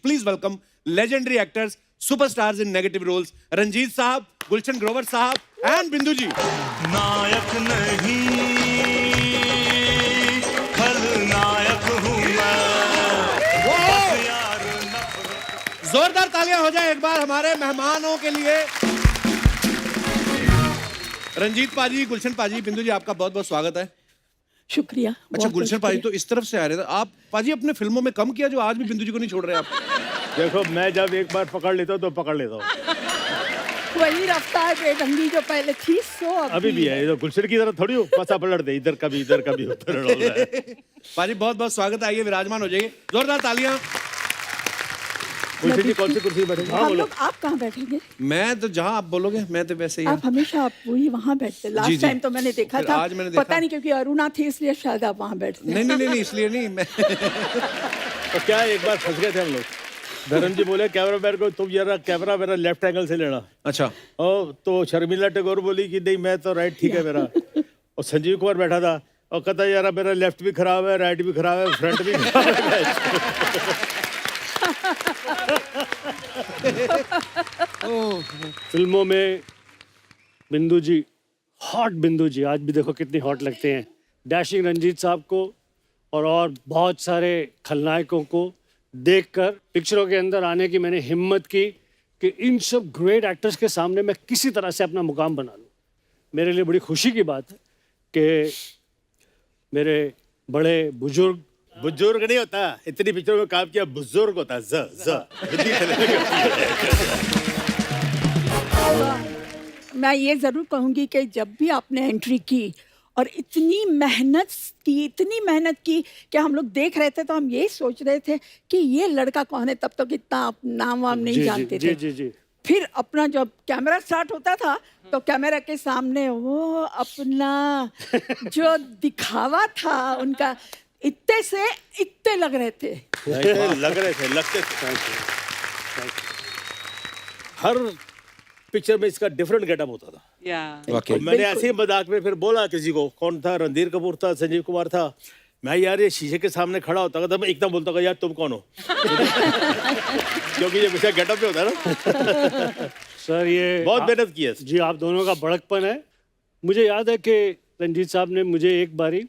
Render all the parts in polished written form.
Please welcome legendary actors, superstars in negative roles, Ranjit साहब, गुलशन ग्रोवर साहब, and बिंदु जी. नायक नहीं खलनायक हूँ मैं यार नफरत जोरदार तालियां हो जाए एक बार हमारे मेहमानों के लिए. रंजीत पाजी, गुलशन पाजी, बिंदु जी, आपका बहुत बहुत स्वागत है. शुक्रिया. अच्छा, गुलशन पाजी तो इस तरफ से आ रहे थे. आप पाजी अपने फिल्मों में कम किया जो आज भी बिंदु जी को नहीं छोड़ रहे आप. देखो, मैं जब एक बार पकड़ लेता हूँ तो पकड़ लेता हूँ. वही रफ्तार बेढंगी जो पहले थी सो अभी भी है. ये तो गुलशन की तरह थोड़ी हो, पसा पलट दे, इधर कभी उधर डोल रहा है. पाजी बहुत बहुत स्वागत है. आइए विराजमान हो जाइए. जोरदार तालियां. गुलशन जी कौन सी कुर्सी पे बैठे? हाँ हम बोलो. लोग आप कहाँ बैठेंगे? मैं तो जहां आप बोलोगे मैं तो वैसे ही. आप हमेशा आप वही वहाँ बैठते. जी, लास्ट जी. टाइम तो मैंने देखा फिर था. आज मैंने देखा. पता नहीं क्योंकि अरुणा थी इसलिए शायद आप वहाँ बैठते. नहीं इसलिए नहीं. मैं तो क्या एक बार फंस गए थे हम लोग. धर्म जी बोले कैमरा मैन को, तुम जरा कैमरा मेरा लेफ्ट एंगल से लेना. अच्छा. और तो शर्मिला टैगोर बोली कि नहीं मैं तो राइट ठीक है मेरा. और संजीव कुमार बैठा था और कहता यार मेरा लेफ्ट भी खराब है, राइट भी खराब है, फ्रंट भी खराब है. फिल्मों में बिंदु जी, हॉट बिंदु जी, आज भी देखो कितनी हॉट लगते हैं. डैशिंग रंजीत साहब को और बहुत सारे खलनायकों को देखकर पिक्चरों के अंदर आने की मैंने हिम्मत की कि इन सब ग्रेट एक्टर्स के सामने मैं किसी तरह से अपना मुकाम बना लूं. मेरे लिए बड़ी खुशी की बात है कि मेरे बड़े बुजुर्ग नहीं होता, इतनी पिक्चरों में काम किया, बुजुर्ग होता है. मैं ये जरूर कहूंगी कि जब भी आपने एंट्री की और इतनी मेहनत की कि हम लोग देख रहे थे तो हम ये सोच रहे थे कि ये लड़का कौन है. तब तक इतना आप नाम वाम नहीं जानते थे. जी. फिर अपना जब कैमरा स्टार्ट होता था तो कैमरा के सामने वो अपना जो दिखावा था उनका, इतने से इतने लग रहे थे. लगते थे. हर पिक्चर में इसका डिफरेंट गेटअप होता था. वाकई. मैंने ऐसे ही मजाक में फिर बोला किसी को, कौन था, रणधीर कपूर था, संजीव कुमार था. मैं यार ये शीशे के सामने खड़ा होता था, मैं एकदम बोलता था यार तुम कौन हो. क्योंकि ये विषय गेटअप में होता है ना. सर ये बहुत मेहनत की है जी. आप दोनों का बड़कपन है. मुझे याद है कि रंजीत साहब ने मुझे एक बारी,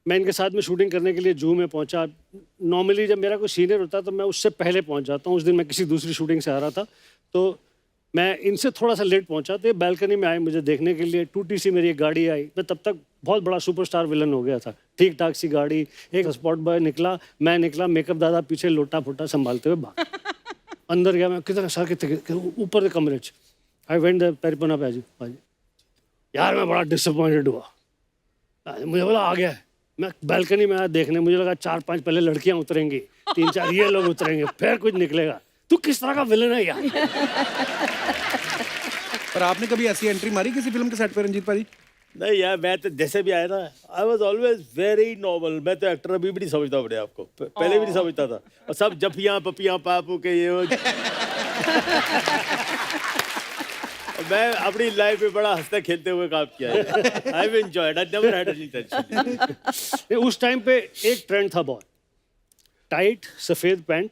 मैं इनके साथ में शूटिंग करने के लिए जू में पहुंचा. नॉर्मली जब मेरा कोई सीनियर होता तो मैं उससे पहले पहुंच जाता हूँ. उस दिन मैं किसी दूसरी शूटिंग से आ रहा था तो मैं इनसे थोड़ा सा लेट पहुंचा. तो बैल्कनी में आए मुझे देखने के लिए. टूटी सी मेरी एक गाड़ी आई. मैं तब तक बहुत बड़ा सुपरस्टार विलन हो गया था. ठीक ठाक सी गाड़ी, एक स्पॉट बॉय निकला, मैं निकला, मेकअप दादा पीछे लोटा फोटा संभालते हुए भाग. अंदर गया मैं, कितना सर कितने ऊपर के कमरे च. आई वेंट द पेरिपना पाजी. यार मैं बड़ा डिसअपॉइंटेड हुआ. मुझे बोला आ गया है. मैं बैल्कनी में आया देखने, मुझे लगा 4-5 पहले लड़कियां उतरेंगी, 3-4 ये लोग उतरेंगे, फिर कुछ निकलेगा. तू किस तरह का विलन है यार. पर आपने कभी ऐसी एंट्री मारी किसी फिल्म के सेट पे रंजीत पाजी? नहीं यार, मैं तो जैसे भी आया ना, आई वॉज ऑलवेज वेरी नॉर्मल. मैं तो एक्टर अभी भी नहीं समझता अपने आप को, पहले भी नहीं समझता था. और सब जफियां पपियां पापू के ये मैं अपनी लाइफ में बड़ा हंसते खेलते हुए काम किया है. I have enjoyed, I never had any tension. उस टाइम पे एक ट्रेंड था बहुत, टाइट सफ़ेद पैंट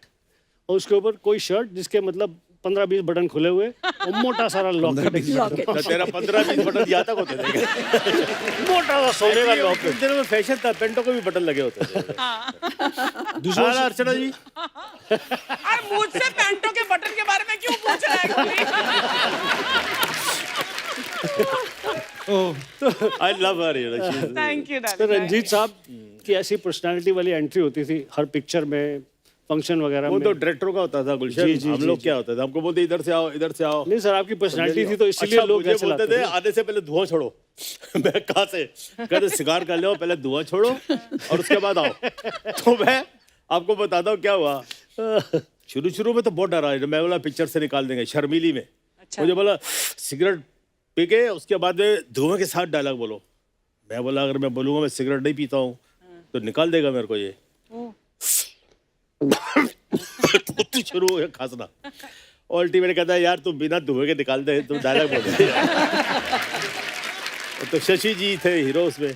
और उसके ऊपर कोई शर्ट जिसके मतलब 15-20 बटन खुले हुए और मोटा सारा लॉकेट. तेरा 15-20 बटन यहाँ तक होते थे. मोटा सा सोने का लॉकेट. उन दिनों में फैशन था, पेंटों को भी बटन लगे होते थे. दूसरा अर्चना जी, अरे मुझसे पैंटों के बटन के बारे में क्यों पूछ रहा है कोई? I love her. Thank you तो रंजीत साहब की ऐसी पर्सनालिटी वाली एंट्री होती थी हर पिक्चर में, फंक्शन वगैरह वो में. तो डायरेक्टर का होता था गुलशन. जी, हम लोग क्या होता था, हमको बोलते इधर से आओ, इधर से आओ. नहीं सर, आपकी पर्सनालिटी थी तो इसीलिए अच्छा, लोग मुझे ऐसे बोलते लाते थे आने से पहले धुआं छोड़ो. मैं कहाँ से कहते सिगार कर लो, पहले धुआं छोड़ो और उसके बाद आओ. तो मैं आपको बताता हूँ क्या हुआ. शुरू में तो बहुत डरा. मैं बोला पिक्चर से निकाल देंगे, शर्मीली में. मुझे बोला सिगरेट पी के उसके बाद में धुएं के साथ डायलॉग बोलो. मैं बोला अगर मैं बोलूंगा मैं सिगरेट नहीं पीता हूँ तो निकाल देगा मेरे को ये. तो शुरू हो गया खांसना. अल्टीमेट कहता है यार तू बिना धुएं के निकाल दे, तू डायलॉग बोल. तो शशि जी थे हीरो उसमें.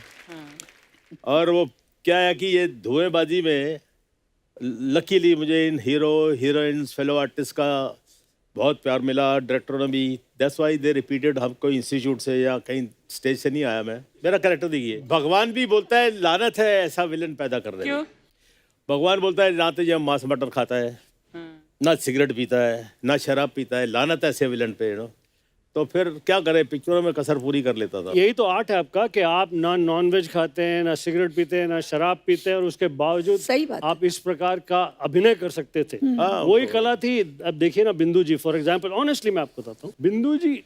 और वो क्या है कि ये धुएंबाजी में लकीली मुझे इन हीरो हीरोइंस फेलो आर्टिस्ट का बहुत प्यार मिला, डायरेक्टरों ने भी। That's why they repeated. हम कोई इंस्टीट्यूट से या कहीं स्टेज से नहीं आया मैं। मेरा कैरेक्टर देखिए, भगवान भी बोलता है लानत है ऐसा विलन पैदा कर रहे क्यों? हैं। भगवान बोलता है ना तो ये मांस मटन खाता है, ना सिगरेट पीता है, ना शराब पीता है, लानत है ऐसे विलन पे, तो फिर क्या करें, पिक्चरों में कसर पूरी कर लेता था। यही तो आर्ट है आपका कि आप ना नॉन वेज खाते हैं, ना सिगरेट पीते हैं, ना शराब पीते हैं, और उसके बावजूद सही बात है। आप इस प्रकार का अभिनय कर सकते थे। हाँ, वही कला थी। अब देखिए ना बिंदु जी फॉर एग्जांपल, ऑनेस्टली मैं आपको बताता हूँ, बिंदु जी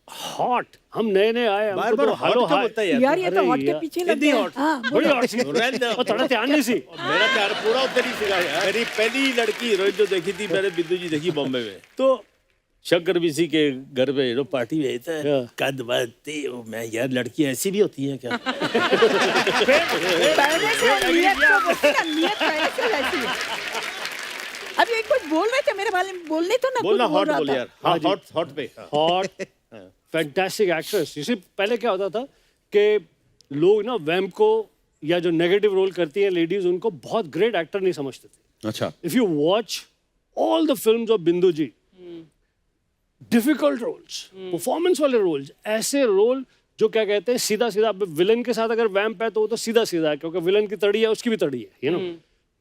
हॉट, हम नए नए आए, हमको बार बार तो हॉट हेलो क्यों हाय, बोलता है यार? यार ये तो अरे हॉट के यार, पीछे लग इतनी गए। hot। हाँ, बड़ी बोलो। हॉट सी, रहने दो। और थोड़ा ध्यान नहीं सी। मेरा प्यार पूरा उधर ही सीखा यार। मेरी पहली लड़की हीरोइन जो देखी थी मैंने बिंदु जी देखी बॉम्बे में, तो शंकर बीसी के घर पे पार्टी में था। क्या? कद बाती मैं यार, लड़की ऐसी भी होती है क्या? पहले से नियत तो बोलते ना, नियत पहले से वैसी है। अब ये कुछ बोल रहे थे मेरे बारे में, बोलने तो ना बोलना कुछ बोल हॉट रहा बोल था। यार। हाँ, हॉट हॉट पे। Hot fantastic actress. इसी पहले क्या होता था कि लोग ना वैम्प को या जो नेगेटिव रोल करती है लेडीज, उनको बहुत ग्रेट एक्टर नहीं समझते थे। अच्छा। If you watch all the films of बिंदु जी, डिफिकल्ट रोल्स, परफॉर्मेंस वाले रोल्स, ऐसे रोल जो क्या कहते हैं सीधा सीधा, विलन के साथ अगर वैम्प है तो वो तो सीधा सीधा है, क्योंकि विलन की तड़ी है उसकी भी तड़ी है, यू नो।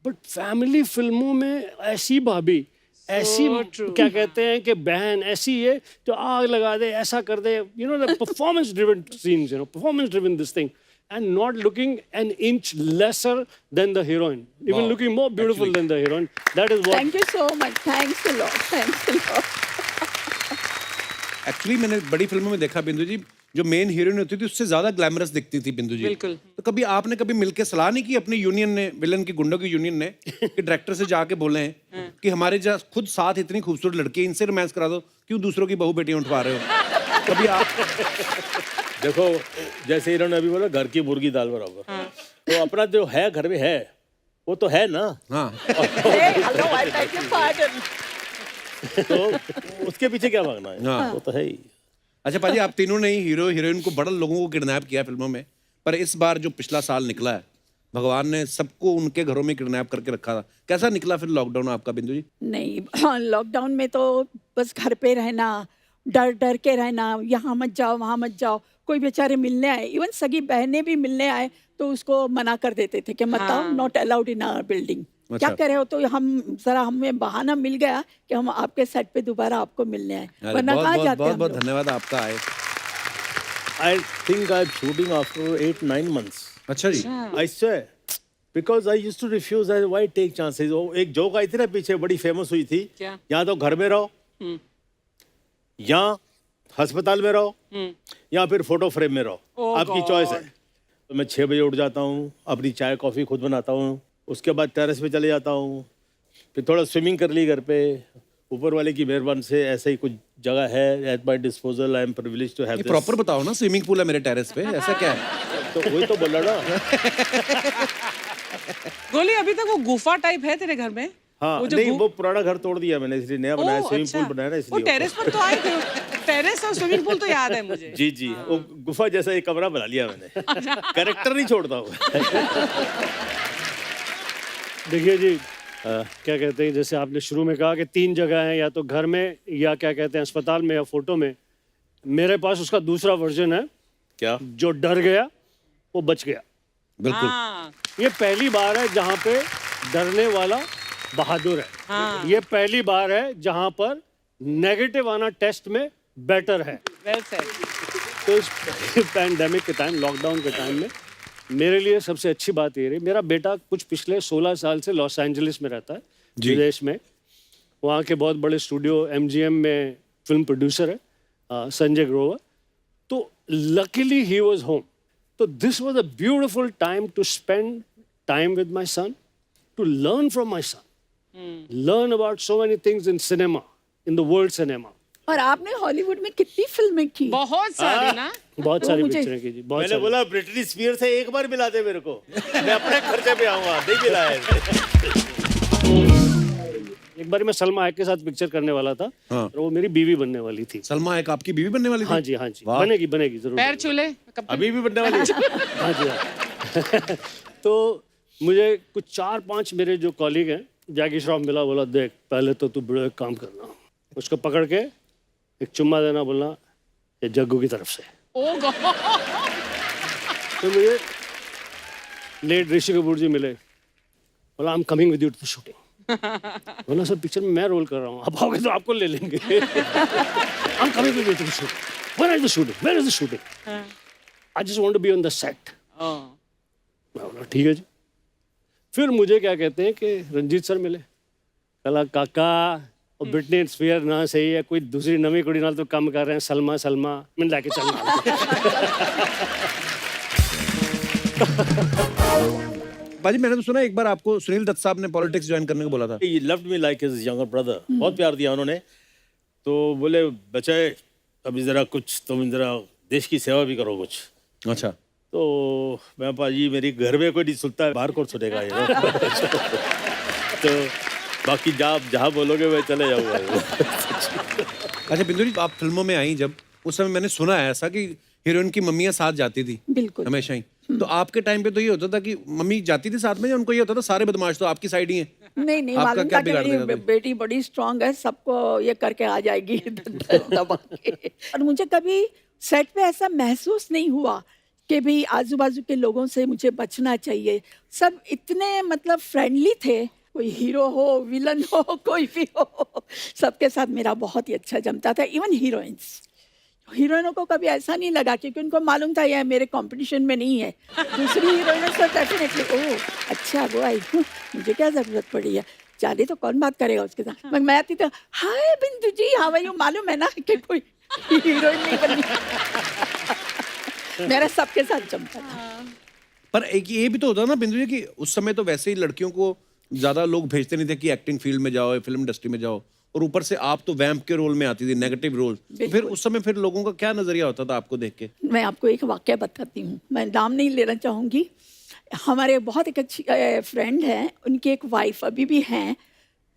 बट फैमिली फिल्मों में ऐसी भाभी, ऐसी क्या कहते हैं कि बहन ऐसी है जो आग लगा दे, ऐसा कर दे, you know, performance driven scenes, you know, performance driven this thing, and not looking an inch lesser than the heroine, even looking more beautiful than the heroine. That is what. Thank you so much. Thanks a lot. Thanks a lot. Actually मैंने बड़ी फिल्मों में देखा बिंदु जी, जो main heroine होती थी उससे ज्यादा ग्लैमरस दिखती थी बिंदु जी। बिल्कुल। तो कभी आपने कभी मिलके सलाह नहीं की अपनी यूनियन ने, विलन की गुंडों की यूनियन ने, कि डायरेक्टर से जाके बोले हैं कि हमारे जो खुद साथ इतनी खूबसूरत लड़की है, इनसे रोमांस करा दो, क्यों दूसरों की बहू बेटियां उठवा रहे हो? कभी आप देखो, जैसे इन्होंने अभी बोला घर की मुर्गी दाल बराबर, तो अपना जो है घर में है वो तो है ना। हाँ Hey, hello, I beg your pardon. तो उसके पीछे क्या मांगना है, हाँ। वो तो है ही। अच्छा पाजी, आप तीनों ने ही हीरो हीरोइन को बड़ा लोगों को किडनैप किया फिल्मों में, पर इस बार जो पिछला साल निकला है, भगवान ने सबको उनके घरों में किडनैप करके रखा था। कैसा निकला फिर लॉकडाउन आपका बिंदु जी? नहीं, हाँ, लॉकडाउन में तो बस घर पे रहना, डर डर के रहना, यहाँ मत जाओ वहाँ मत जाओ। कोई बेचारे मिलने आए, इवन सगी बहनें भी मिलने आए तो उसको मना कर देते थे कि मत आओ, not allowed in our building. क्या अच्छा। करे हो, तो हम जरा हमें बहाना मिल गया कि हम आपके सेट पे दोबारा आपको मिलने आए, अरे वरना बहुत कहाँ बहुत जाते बहुत हम बहुत लोग। धन्यवाद आपका आए। I think I'm shooting after 8-9 months. अच्छा जी। I swear. Because I used to refuse. Why take chances? वो एक जोक आई थी ना पीछे, बड़ी फेमस हुई थी। क्या? या तो घर में रहो, या अस्पताल में रहो, या फिर फोटो फ्रेम में रहो, Oh आपकी God. चॉइस है। तो मैं 6 बजे उठ जाता हूँ, अपनी चाय कॉफ़ी खुद बनाता हूँ, उसके बाद टेरेस पे चले जाता हूँ, फिर थोड़ा स्विमिंग कर ली घर पे। ऊपर वाले की मेहरबानी से ऐसे ही कुछ जगह है at my disposal. I am privilege to have this. Proper बताओ ना, स्विमिंग पूल है मेरे टेरेस पे, ऐसा क्या है? तो वही तो बोला ना। गोली, अभी तक वो गुफा टाइप है तेरे घर में? हाँ, वो जो नहीं, गु- वो पुराना घर तोड़ दिया मैंने, इसलिए नया बनाया, ओह, स्विमिंग अच्छा। पूल बनाया ना, वो इसलिए। टेरेस पर तो आए थे, टेरेस और स्विमिंग पूल तो याद है मुझे। जी जी, वो गुफा जैसा एक कमरा बना लिया मैंने। कैरेक्टर नहीं छोड़ता हूँ। देखिए जी, क्या कहते हैं, जैसे आपने शुरू में कहा कि 3 जगह हैं, या तो घर में या क्या कहते हैं अस्पताल में या फोटो में। मेरे पास उसका दूसरा वर्जन है, क्या? जो डर गया वो बच गया। बिल्कुल। हाँ, ये पहली बार है जहाँ पे डरने वाला बहादुर है। हाँ। ये पहली बार है जहाँ पर नेगेटिव आना टेस्ट में बेटर है। Well said. तो इस पैंडेमिक के टाइम, लॉकडाउन के टाइम में मेरे लिए सबसे अच्छी बात ये रही, मेरा बेटा कुछ पिछले 16 साल से लॉस एंजलिस में रहता है, विदेश में। वहाँ के बहुत बड़े स्टूडियो MGM में फिल्म प्रोड्यूसर है, संजय ग्रोवर। तो लकीली ही वाज होम। तो this was a beautiful time to spend time with my son, to learn from my son, learn about so many things in cinema, in the world cinema. और आपने Hollywood में कितनी फिल्में की? बहुत सारी ना। बहुत तो सारी मुझे- पिक्चरें की जी, बहुत मैंने सारी। बोला ब्रिटनी स्पीयर से एक बार मिला दे मेरे को, मैं अपने खर्चे पे आऊंगा। नहीं मिला है। एक बार मैं सलमा हैक के साथ पिक्चर करने वाला था, हाँ। और वो मेरी बीवी बनने वाली थी। सलमा एक आपकी बीवी बनने वाली थी? हाँ जी, हाँ जी, वाह। बनेगी बनेगी जरूर। पैर छूले कब? अभी भी बनने वाली है। हाँ जी, हाँ। तो मुझे कुछ 4-5 मेरे जो कॉलीग हैं, जैकी श्रॉफ मिला, बोला देख पहले तो तू बड़े एक काम करना, उसको पकड़ के एक चुम्मा देना, बोलना ये जग्गू की तरफ से। Oh God. तो मुझे लेट ऋषि कपूर जी मिले, बोला I am coming with you to the shooting. बोला सर पिक्चर में मैं रोल कर रहा हूँ, आप आओगे तो आपको ले लेंगे। I am coming with you to the shooting. Where is the shooting, where is the shooting, I just want to be on the set. मैं बोला ठीक है जी। फिर मुझे क्या कहते हैं कि रंजीत सर मिले, कला काका और ब्रिटनी स्पीयर ना सही है, कोई दूसरी नवी कुड़ी नाल तो कम कर रहे हैं, सलमा सलमा मैं लेके चलना। बाजी मैंने तो सुना एक बार आपको सुनील दत्त साहब ने पॉलिटिक्स ज्वाइन करने को बोला था। He loved me like his younger brother. बहुत प्यार दिया उन्होंने। तो बोले बच्चे अभी जरा कुछ तुम जरा देश की सेवा भी करो कुछ। अच्छा। तो मैं पाजी मेरी घर में कोई नहीं सुनता है, बाहर कौन सुनेगा ये। तो बाकी जहाँ बोलोगे मैं चले जाऊँगा। अच्छा बिंदु जी, आप फिल्मों में आई जब, उस समय मैंने सुना है ऐसा कि हीरोइन की मम्मियाँ साथ जाती थी बिल्कुल। हमेशा ही। तो आपके टाइम पे तो ये होता था कि मम्मी जाती थी साथ में, या उनको ये होता था सारे बदमाश तो आपकी साइड ही हैं? नहीं नहीं, आपका मालूम क्या था कि बिगाड़ मेरी देगा कोई? बेटी बड़ी स्ट्रांग है, सबको ये करके आ जाएगी दबा के। और मुझे कभी सेट पे ऐसा महसूस नहीं हुआ कि भाई आजू बाजू के लोगों से मुझे बचना चाहिए। सब इतने मतलब फ्रेंडली थे, कोई हीरो हो विलन हो कोई भी हो, सबके साथ मेरा बहुत ही अच्छा जमता था। इवन हीरोइनों को कभी ऐसा नहीं लगा, क्योंकि उनको मालूम था यह मेरे कंपटीशन में नहीं है। दूसरी हीरोइनों से डेफिनेटली ओह अच्छा वो आई, मुझे क्या जरूरत पड़ी है, जाने तो कौन बात करेगा उसके साथ। मैं आती तो हाय बिंदु जी हाउ आर यू, मालूम है ना कि कोई हीरोइन नहीं बननी। मेरा सबके साथ जमता था। पर एक ये भी तो होता ना बिंदु जी कि उस समय तो वैसे ही लड़कियों को ज्यादा लोग भेजते नहीं थे कि एक्टिंग फील्ड में जाओ, फिल्म इंडस्ट्री में जाओ, और ऊपर से आप तो वैम्प के रोल में आती थी, नेगेटिव रोल। तो फिर उस समय फिर लोगों का क्या नजरिया होता था आपको देख के? मैं आपको एक वाक्य बताती हूँ, मैं नाम नहीं लेना चाहूँगी। हमारे बहुत एक अच्छी फ्रेंड हैं, उनकी एक वाइफ अभी भी हैं।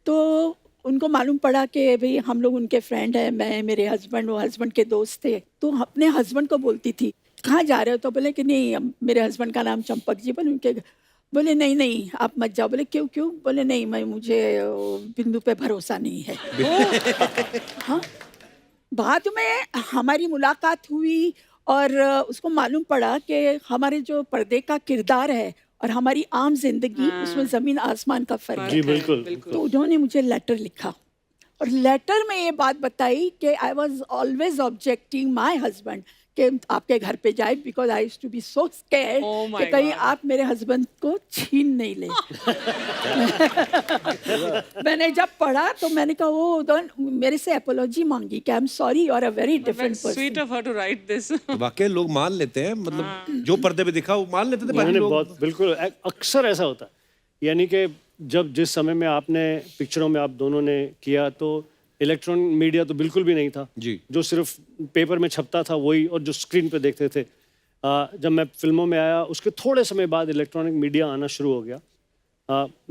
तो उनको मालूम पड़ा कि भाई हम लोग उनके फ्रेंड हैं, मैं मेरे हस्बैंड, वो हस्बैंड के दोस्त थे। तो अपने हस्बैंड को बोलती थी कहाँ जा रहे हो, तो बोले कि नहीं, मेरे हस्बैंड का नाम चंपक जी, बोले उनके, बोले नहीं नहीं आप मत जाओ। बोले क्यों क्यों, बोले नहीं मुझे बिंदु पे भरोसा नहीं है। हाँ, बाद में हमारी मुलाकात हुई और उसको मालूम पड़ा कि हमारे जो पर्दे का किरदार है और हमारी आम जिंदगी, उसमें जमीन आसमान का फर्क है। जी बिल्कुल। तो उन्होंने मुझे लेटर लिखा और लेटर में ये बात बताई कि I was always objecting my husband कि आपके घर पे जाए, because I used to be so scared Oh my कि कहीं God. आप मेरे हस्बैंड को छीन नहीं ले। मैंने जब पढ़ा तो मैंने कहा वो मेरे से अपोलॉजी मांगी कि I am sorry you are a very different sweet person. Of her to write this. वाकई लोग मान लेते हैं, मतलब जो पर्दे पे दिखा वो मान लेते थे बाकी मैंने लोग। बहुत बिल्कुल अक्सर ऐसा होता है। यानी कि जब जिस समय में आपने पिक्चरों में आप दोनों ने किया तो इलेक्ट्रॉनिक मीडिया तो बिल्कुल भी नहीं था जी। जो सिर्फ पेपर में छपता था वही, और जो स्क्रीन पे देखते थे। जब मैं फिल्मों में आया उसके थोड़े समय बाद इलेक्ट्रॉनिक मीडिया आना शुरू हो गया।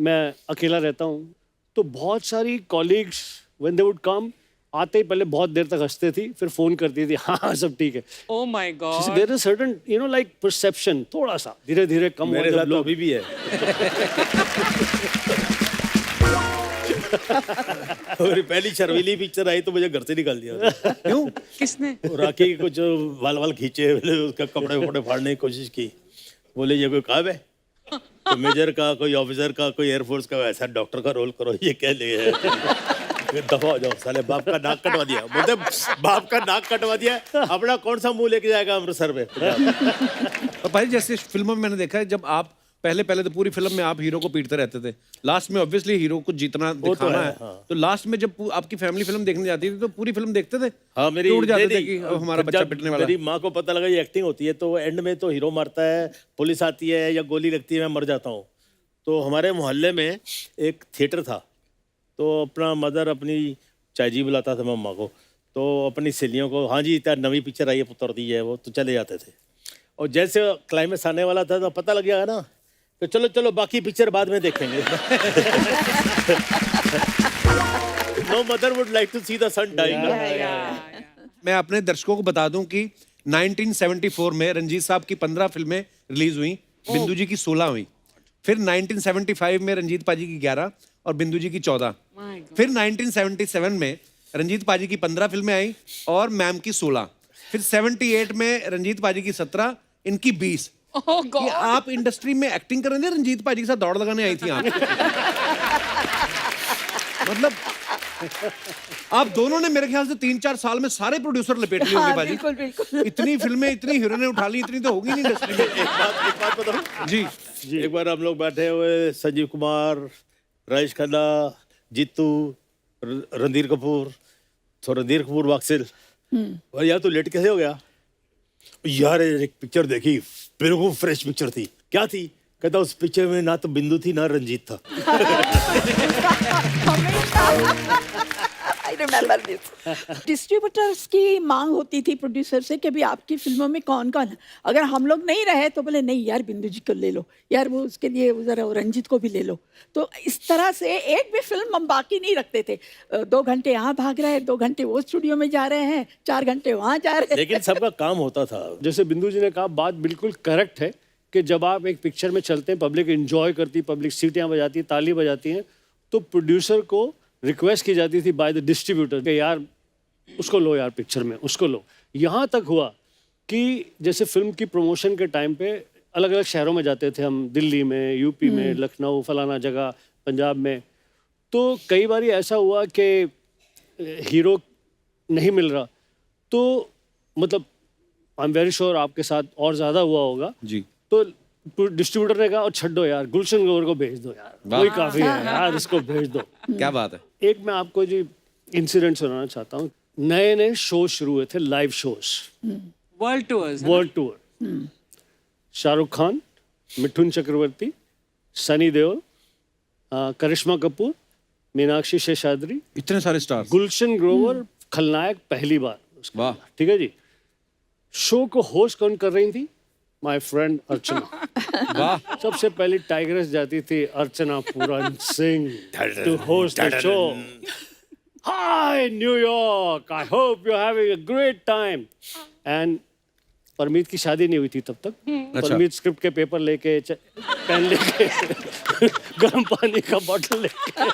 मैं अकेला रहता हूँ तो बहुत सारी colleagues when they would come, आते ही पहले बहुत देर तक हंसते थी, फिर फोन करती थी हाँ सब ठीक है। Oh my God. There is certain you know like perception थोड़ा सा धीरे धीरे कम मेरे हुआ साथ जब तो लोग अभी भी है। और पहली शर्मीली पिक्चर आई तो मुझे घर से निकाल दिया। क्यों? किसने? राखी के कुछ वाल खींचे, उसका कपड़े वपड़े फाड़ने की कोशिश की। बोले ये कोई काम है, कोई मेजर का, कोई ऑफिसर का, कोई एयरफोर्स का, ऐसा डॉक्टर का रोल करो, ये क्या ले है। दफा हो जाओ साले, बाप का नाक कटवा दिया। बोलते बाप का नाक कटवा दिया, अपना कौन सा मुंह लेके जाएगा अमृतसर में। और भाई जैसे फिल्मों में मैंने देखा है, जब आप पहले तो पूरी फिल्म में आप हीरो को पीटते रहते थे, लास्ट में ऑब्वियसली हीरो को जीतना दिखाना है, तो लास्ट में जब आपकी फैमिली फिल्म देखने जाती थी तो पूरी फिल्म देखते थे? हाँ मेरी टूट जाते नहीं, थे कि अब हमारा बच्चा जब पिटने वाला मेरी माँ को पता लगा ये एक्टिंग होती है तो एंड में तो हीरो मारता है, पुलिस आती है या गोली लगती है, मैं मर जाता हूँ। तो हमारे मोहल्ले में एक थिएटर था, तो अपना मदर अपनी चाय जी बुलाता था मम्मा को, तो अपनी सहेलियों को हाँ जी इतना नवी पिक्चर आई है पुत्र दी है वो, तो चले जाते थे। और जैसे क्लाइमेक्स आने वाला था तो पता लग गया ना, तो चलो चलो बाकी पिक्चर बाद में देखेंगे। No mother would like to see the son dying. मैं अपने दर्शकों को बता दूं कि 1974 में रंजीत साहब की 15 फिल्में रिलीज हुई, बिंदु जी की 16 हुई। फिर 1975 में रंजीत पाजी की 11 और बिंदु जी की 14। फिर 1977 में रंजीत पाजी की 15 फिल्में आई और मैम की 16। फिर 78 में रंजीत पाजी की 17, इनकी 20। ओह ये गॉड। आप इंडस्ट्री में एक्टिंग कर रहे थे, रंजीत पाजी के साथ दौड़ लगाने आई थी आप? मतलब आप दोनों ने मेरे ख्याल से 3-4 साल में सारे प्रोड्यूसर लपेट लिए होंगे हाँ, पाजी। बिल्कुल बिल्कुल। इतनी फिल्में, इतनी हीरोइनें उठा ली, इतनी तो होगी नहीं इंडस्ट्री में। एक बात बताऊं जी जी, एक बार हम लोग बैठे हुए, संजीव कुमार, राजेश खन्ना, जीतू, रणधीर कपूर, तो रणधीर कपूर वाक्सिल, और यार तू लेट कैसे हो गया? यार एक पिक्चर देखी, बिल्कुल फ्रेश पिक्चर थी। क्या थी? कहता उस पिक्चर में ना तो बिंदु थी ना रंजीत था। I remember this. डिस्ट्रीब्यूटर्स की मांग होती थी प्रोड्यूसर से कि भी आपकी फिल्मों में कौन कौन है, अगर हम लोग नहीं रहे तो बोले नहीं यार बिंदु जी को ले लो, यार वो उसके लिए जरा रंजीत को भी ले लो। तो इस तरह से एक भी फिल्म हम बाकी नहीं रखते थे। 2 घंटे यहाँ भाग रहे हैं, 2 घंटे वो स्टूडियो में जा रहे हैं, 4 घंटे वहाँ जा रहे हैं। लेकिन सबका काम होता था। जैसे बिंदु जी ने कहा, बात बिल्कुल करेक्ट है कि जब आप एक पिक्चर में चलते हैं, पब्लिक एंजॉय करती, पब्लिक सीटियां बजाती, ताली बजाती हैं, तो प्रोड्यूसर को रिक्वेस्ट की जाती थी बाय द डिस्ट्रीब्यूटर कि यार उसको लो, यार पिक्चर में उसको लो। यहाँ तक हुआ कि जैसे फिल्म की प्रमोशन के टाइम पे अलग अलग शहरों में जाते थे हम, दिल्ली में, यूपी में, लखनऊ, फलाना जगह, पंजाब में। तो कई बार ऐसा हुआ कि हीरो नहीं मिल रहा, तो मतलब आई एम वेरी श्योर आपके साथ और ज़्यादा हुआ होगा। जी। तो डिस्ट्रीब्यूटर ने कहा और छड्डो यार, गुलशन ग्रोवर को भेज दो यार, वही काफ़ी है यार, इसको भेज दो। क्या बात है। एक मैं आपको जी इंसिडेंट सुनाना चाहता हूँ। नए नए शो शुरू हुए थे, live shows, world tours. World tour. Shahrukh Khan, Mithun Chakraborty, Sunny Deol, Karisma Kapoor, Meenakshi Seshadri, इतने सारे स्टार्स। गुलशन ग्रोवर खलनायक पहली बार उसका। वाह। ठीक है जी। शो को होस्ट कौन कर रही थी? My friend Archana. वाह। सबसे पहले टाइगरेस जाती थी Archana Puran Singh to host the show. Hi New York, I hope you are having a great time. And Parmeet की शादी नहीं हुई थी तब तक। परमीत स्क्रिप्ट के पेपर लेके, पेन लेके, गर्म पानी का बॉटल लेके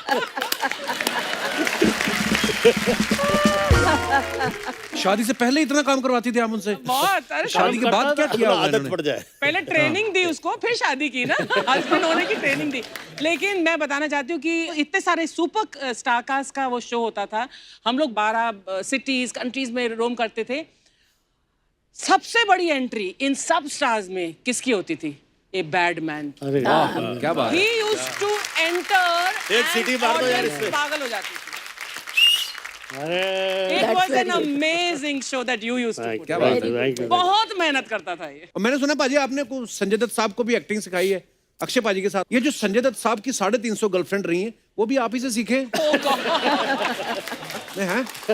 शादी से पहले इतना काम करवाती थी आप उनसे? बहुत। अरे शादी के बाद क्या किया होगा आदत इन्होंने? पड़ जाए। पहले ट्रेनिंग दी उसको, फिर शादी की ना, हस्बैंड होने की ट्रेनिंग दी। लेकिन मैं बताना चाहती हूँ कि इतने सारे सुपर स्टार कास्ट का वो शो होता था, हम लोग 12 सिटीज कंट्रीज में रोम करते थे। सबसे बड़ी एंट्री इन सब स्टार्स में किसकी होती थी? A bad man. अरे वाह, क्या बात ही है। यूज्ड टू एंटर, एक सीटी मार दो यार इससे। पागल हो जाती थी। अरे It was an amazing show that you used to put. क्या बात है। Thank you. बहुत मेहनत करता था ये। और मैंने सुना पाजी आपने को संजय दत्त साहब को भी एक्टिंग सिखाई है, अक्षय पाजी के साथ। ये जो संजय दत्त साहब की 350 गर्लफ्रेंड रही हैं, वो भी आप ही से सीखे हैं?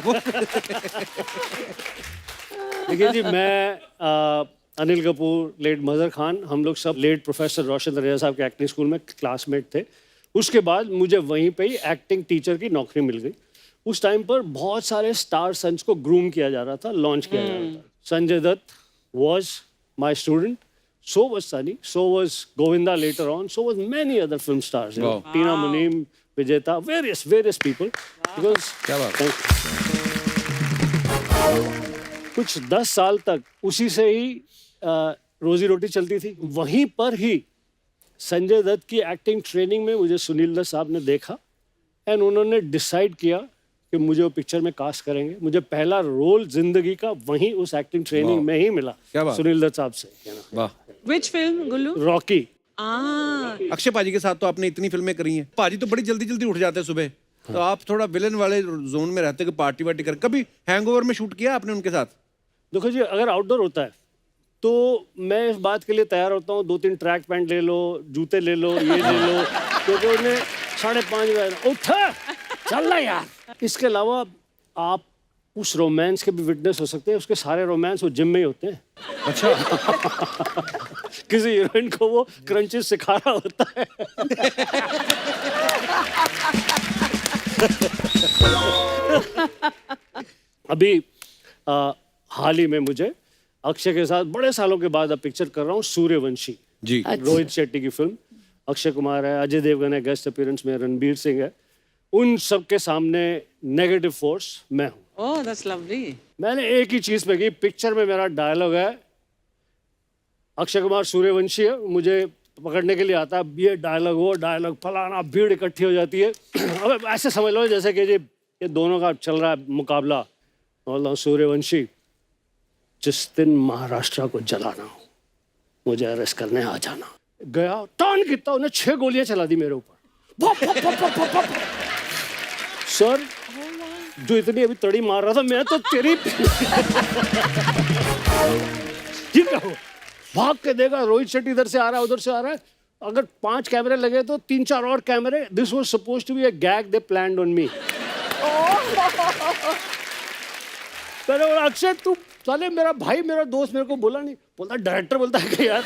वो देखिए जी, मैं अनिल कपूर, लेट मजहर खान, हम लोग सब लेट प्रोफेसर रोशन दरिया साहब के एक्टिंग स्कूल में क्लासमेट थे। उसके बाद मुझे वहीं पे ही एक्टिंग टीचर की नौकरी मिल गई। उस टाइम पर बहुत सारे स्टार सन्स को ग्रूम किया जा रहा था, लॉन्च किया जा रहा था। Sanjay Dutt was my student, so was Sunny, so was Govinda later on, so was many other film stars, you know, Wow. Tina Muneem, Vijeta, various people. Because क्या बात है। कुछ 10 साल तक उसी से ही रोजी रोटी चलती थी। वहीं पर ही संजय दत्त की एक्टिंग ट्रेनिंग में मुझे सुनील दत्त साहब ने देखा एंड उन्होंने डिसाइड किया कि मुझे वो पिक्चर में कास्ट करेंगे। मुझे पहला रोल जिंदगी का वहीं उस एक्टिंग ट्रेनिंग में ही मिला, क्या बात। सुनील दत्त साहब से। वाह। Which film, Gullu? Rocky. Akshay पाजी के साथ तो आपने इतनी फिल्में करी हैं। पाजी तो बड़ी जल्दी जल्दी उठ जाते हैं सुबह, तो आप थोड़ा विलन वाले जोन में रहते कि पार्टी वार्टी कर। कभी हैंगओवर में शूट किया आपने उनके साथ? देखो जी, अगर आउटडोर होता है तो मैं इस बात के लिए तैयार होता हूँ, 2-3 ट्रैक पैंट ले लो, जूते ले लो, ये ले लो, क्योंकि उन्हें 5:30 बजे उठ चल रहा यार। इसके अलावा आप उस रोमांस के भी विटनेस हो सकते हैं। उसके सारे रोमांस वो जिम में ही होते हैं। अच्छा। किसी हीरोइन को वो क्रंचेस सिखा रहा होता है। अभी हाल ही में मुझे अक्षय के साथ बड़े सालों के बाद अब पिक्चर कर रहा हूँ, सूर्यवंशी, जी। रोहित शेट्टी की फिल्म। अक्षय कुमार है, अजय देवगन है गेस्ट अपीयरेंस में, रणबीर सिंह है, उन सब के सामने नेगेटिव फोर्स मैं हूँ। Oh that's lovely. मैंने एक ही चीज़ पे की, पिक्चर में मेरा डायलॉग है, अक्षय कुमार सूर्यवंशी है, मुझे पकड़ने के लिए आता है, ये डायलॉग वो डायलॉग फलाना, भीड़ इकट्ठी हो जाती है। अब ऐसे समझ लो जैसे कि ये दोनों का चल रहा है मुकाबला। बोलता हूँ सूर्यवंशी, जिस दिन महाराष्ट्र को जलाना हो मुझे अरेस्ट करने आ जाना। गया, टर्न किया, उन्हें 6 गोलियां चला दी मेरे ऊपर। पप, पप, पप, पप, पप, पप। सर जो इतनी अभी तड़ी मार रहा था मैं तो तेरी ये क्या हो? भाग के देखा रोहित शेट्टी इधर से आ रहा है उधर से आ रहा है। अगर 5 कैमरे लगे तो 3-4 और कैमरे। This was supposed to be a gag they planned on me. मैंने बोला अक्षय तू साले मेरा भाई मेरा दोस्त मेरे को बोला नहीं। बोलता डायरेक्टर बोलता है कि यार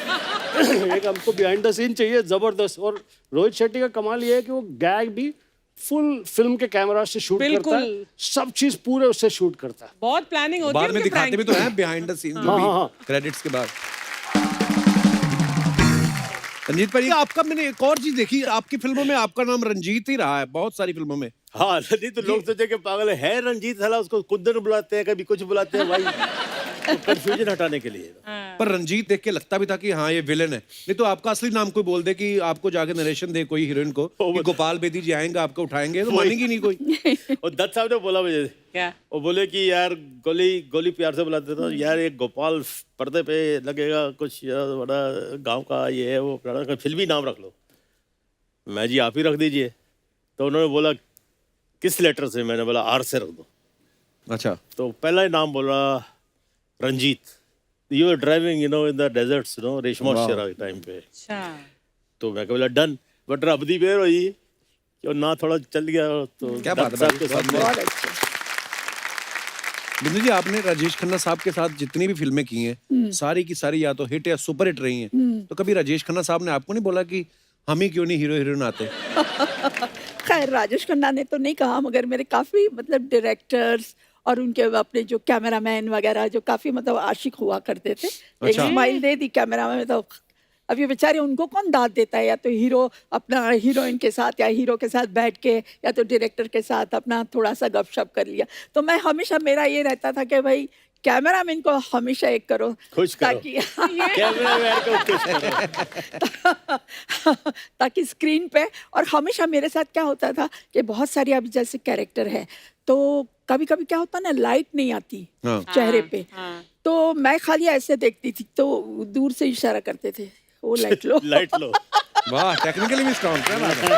एक हमको बिहाइंड द सीन चाहिए जबरदस्त। और रोहित शेट्टी का कमाल ये है कि वो गैग भी फुल फिल्म के कैमरा से शूट करता है, सब चीज पूरे उससे शूट करता है। बहुत प्लानिंग होती है। बाद में दिखाते भी तो हैं बिहाइंड द सीन जो भी क्रेडिट्स के बाद। रंजीत भाई आपका मैंने एक और चीज देखी, आपकी फिल्मों में आपका नाम रंजीत ही रहा है बहुत सारी फिल्मों में। हाँ रंजीत, तो लोग सोचे कि पागल है रंजीत, साला उसको कुंदन बुलाते हैं कभी कुछ बुलाते हैं भाई, तो कंफ्यूजन हटाने के लिए। पर रंजीत देख के लगता भी था कि हाँ ये विलेन है, नहीं तो आपका असली नाम कोई बोल दे कि आपको जाके नरेशन दे कोई हीरोइन को कि गोपाल बेदी जी आएंगे आपको उठाएंगे, तो मानेगी नहीं कोई। और दत्त साहब ने बोला मुझे क्या? वो बोले कि यार गोली प्यार से बुलाते थे, यार एक गोपाल पर्दे पे लगेगा कुछ यार बड़ा गांव का ये है वो पुराना, फिल्मी नाम रख लो। मैं जी आप ही रख दीजिए। तो उन्होंने बोला किस लेटर से? मैंने बोला आर से रख दो। अच्छा, तो पहला ही नाम बोला Ranjeet. You are driving in the deserts Reshma Shera के टाइम पे। अच्छा। तो मैं बोला डन, बट रब दी बेर हुई कि ना थोड़ा चल गया। तो क्या बात है साहब के साथ बहुत अच्छे। बिंदु जी आपने राजेश खन्ना साहब के साथ जितनी भी फिल्में की हैं सारी की सारी या तो हिट या सुपर हिट रही हैं, तो कभी राजेश खन्ना साहब ने आपको नहीं बोला कि हम ही क्यों नहीं हीरो हीरोइन आते? खैर राजेश खन्ना ने तो नहीं कहा, मगर मेरे काफ़ी मतलब डायरेक्टर्स और उनके अपने जो कैमरामैन वगैरह जो काफ़ी मतलब आशिक हुआ करते थे। एक अच्छा। स्माइल दे दी कैमरा में, तो अब ये बेचारे उनको कौन दाद देता है? या तो हीरो अपना हीरोइन के साथ या हीरो के साथ बैठ के या तो डायरेक्टर के साथ अपना थोड़ा सा गपशप कर लिया। तो मैं हमेशा मेरा ये रहता था कि भाई कैमरामैन को हमेशा एक करो, खुश करो। ताकि कैमरामैन को खुश करो। ताकि स्क्रीन पे। और हमेशा मेरे साथ क्या होता था कि बहुत सारी अभी जैसे कैरेक्टर है तो कभी कभी क्या होता ना, लाइट नहीं आती चेहरे पे, तो मैं खाली ऐसे देखती थी, तो दूर से इशारा करते थे वो लाइट लो। लाइट लो। वाह, टेक्निकली भी स्ट्रांग। क्या बात है।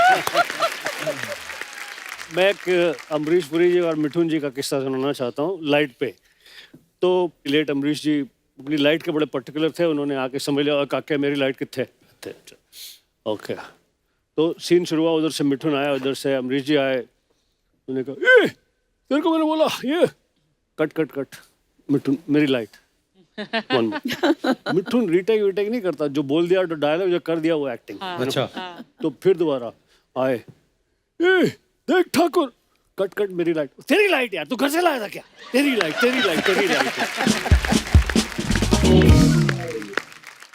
मैं एक अमरीश पुरी जी और मिठुन जी का किस्सा सुनाना चाहता हूँ लाइट पे। तो लेट अमरीश जी अपनी लाइट के बड़े पर्टिकुलर थे, उन्होंने आके समझ लिया काके मेरी लाइट कितने थे। ओके, तो सीन शुरू हुआ, उधर से मिठुन आया, उधर से अमरीश जी आए। उन्होंने कहा ये तेरे को मैंने बोला ये कट कट कट मिठुन मेरी लाइट। मिठुन रीटेक वीटेक नहीं करता, जो बोल दिया तो डायलॉग जो कर दिया वो एक्टिंग। अच्छा, तो फिर दोबारा आए, ए देख ठाकुर कट कट मेरी लाइट। तेरी लाइट यार, तू घर से लाया था क्या? तेरी लाइट तेरी लाइट तेरी लाइट।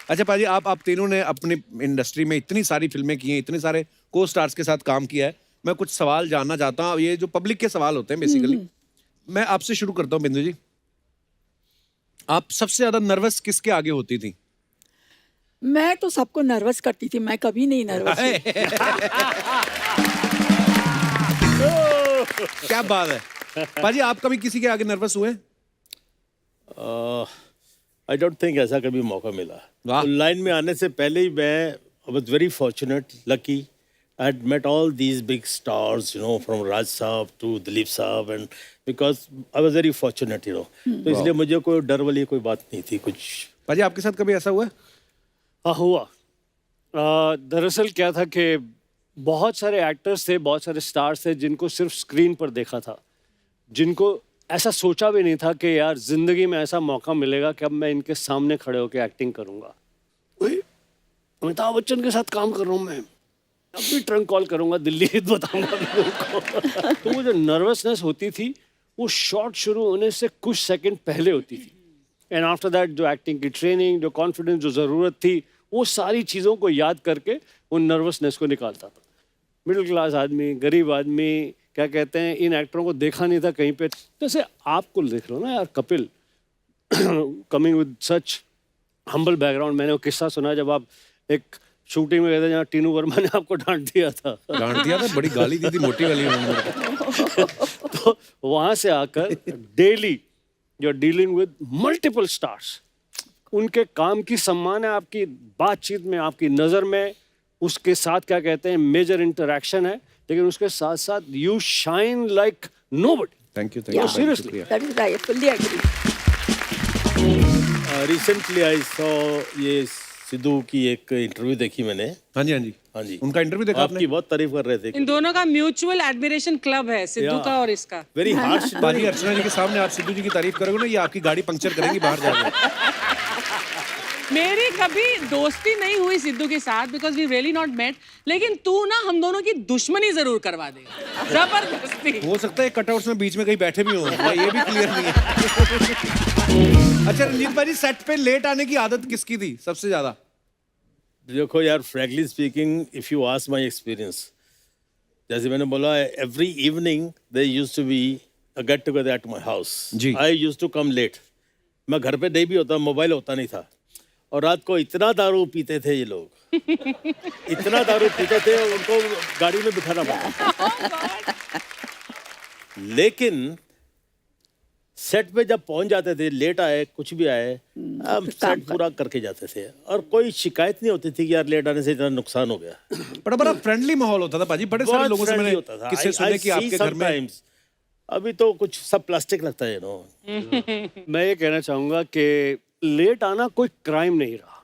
अच्छा पाजी, आप तीनों ने अपनी इंडस्ट्री में इतनी सारी फिल्में की हैं, इतने सारे को स्टार्स के साथ काम किया है। मैं कुछ सवाल जानना चाहता हूँ, ये जो पब्लिक के सवाल होते हैं बेसिकली। मैं आपसे शुरू करता हूँ बिंदु जी, आप सबसे ज्यादा नर्वस किसके आगे होती थी? मैं तो सबको नर्वस करती थी, मैं कभी नहीं नर्वस हुई। क्या बात है। पाजी आप कभी किसी के आगे नर्वस हुए? आई डोंट थिंक ऐसा कभी मौका मिला। वाह। तो लाइन में आने से पहले ही मैं I was very fortunate, lucky. I had met all these big stars, from Raj Saab to Dilip Saab, and because I was very fortunate, तो इसलिए मुझे कोई डर वाली कोई बात नहीं थी कुछ। पाजी आपके साथ कभी ऐसा हुआ? हाँ हुआ। दरअसल क्या था कि बहुत सारे एक्टर्स थे, बहुत सारे स्टार्स थे जिनको सिर्फ स्क्रीन पर देखा था, जिनको ऐसा सोचा भी नहीं था कि यार जिंदगी में ऐसा मौका मिलेगा कि अब मैं इनके सामने खड़े होकर एक्टिंग करूंगा। अमिताभ बच्चन के साथ काम कर रहा हूँ मैं, अब भी ट्रंक कॉल करूंगा, दिल्ली हित बताऊंगा लोगों को। तो वो जो नर्वसनेस होती थी वो शॉट शुरू होने से कुछ सेकंड पहले होती थी। एंड आफ्टर दैट जो एक्टिंग की ट्रेनिंग, जो कॉन्फिडेंस, जो ज़रूरत थी, वो सारी चीज़ों को याद करके वो नर्वसनेस को निकालता था। मिडिल क्लास आदमी, गरीब आदमी, क्या कहते हैं, इन एक्टरों को देखा नहीं था कहीं पे। जैसे आपको देख लो ना यार, Kapil coming with such humble background. मैंने वो किस्सा सुना जब आप एक शूटिंग में गए थे जहाँ टीनू वर्मा ने आपको डांट दिया था। डांट दिया था, बड़ी गाली दी थी, मोटी वाली उन्होंने। तो वहाँ से आकर daily you are dealing with multiple stars. उनके काम की सम्मान है, आपकी बातचीत में, आपकी नज़र में, उसके साथ क्या कहते हैं मेजर इंटरेक्शन है, लेकिन उसके साथ साथ you shine like nobody. Thank you, Yeah. Seriously. That is right. Fully agree. Recently I saw ये सिद्धू की एक इंटरव्यू देखी मैंने। हाँ जी, हाँ जी, हाँ जी, उनका इंटरव्यू देखा आपकी आपने? बहुत तारीफ कर रहे थे। इन दोनों का म्यूचुअल एडमिरेशन क्लब है, सिद्धू Yeah. का और इसका। Very harsh. बाजी अर्चना जी के सामने आप सिद्धू जी की तारीफ करोगे ना, ये आपकी गाड़ी पंक्चर करेंगी बाहर जाकर। मेरी कभी दोस्ती नहीं हुई सिद्धू के साथ, because we really not met, लेकिन तू ना हम दोनों की दुश्मनी जरूर करवा देगा, जबरदस्ती। हो सकता है कटआउट्स में बीच में कहीं बैठे भी हों, ये भी क्लियर नहीं है। अच्छा रंजीत भाई, सेट पे लेट आने की आदत किसकी थी सबसे ज्यादा? देखो यार, frankly speaking, if you ask my experience, जैसे मैंने बोला, every evening they used to be a get together at my house. जी। I used to come late. मैं घर पे नहीं भी होता, मोबाइल होता नहीं था, और रात को इतना दारू पीते थे ये लोग, इतना दारू पीते थे, उनको गाड़ी में बिठाना पड़ता। लेकिन सेट पे जब पहुंच जाते थे, लेट आए, कुछ भी आए, हम सेट पूरा करके जाते थे, और कोई शिकायत नहीं होती थी कि यार लेट आने से इतना नुकसान हो गया। बड़ा फ्रेंडली माहौल होता था बाजी, बड़े सारे बहुत लोगों से friendly मैंने होता था। किस्से I सुने कि see आपके घर में। sometimes। अभी तो कुछ सब प्लास्टिक लगता है, नो। मैं ये कहना चाहूँगा कि लेट आना कोई क्राइम नहीं रहा।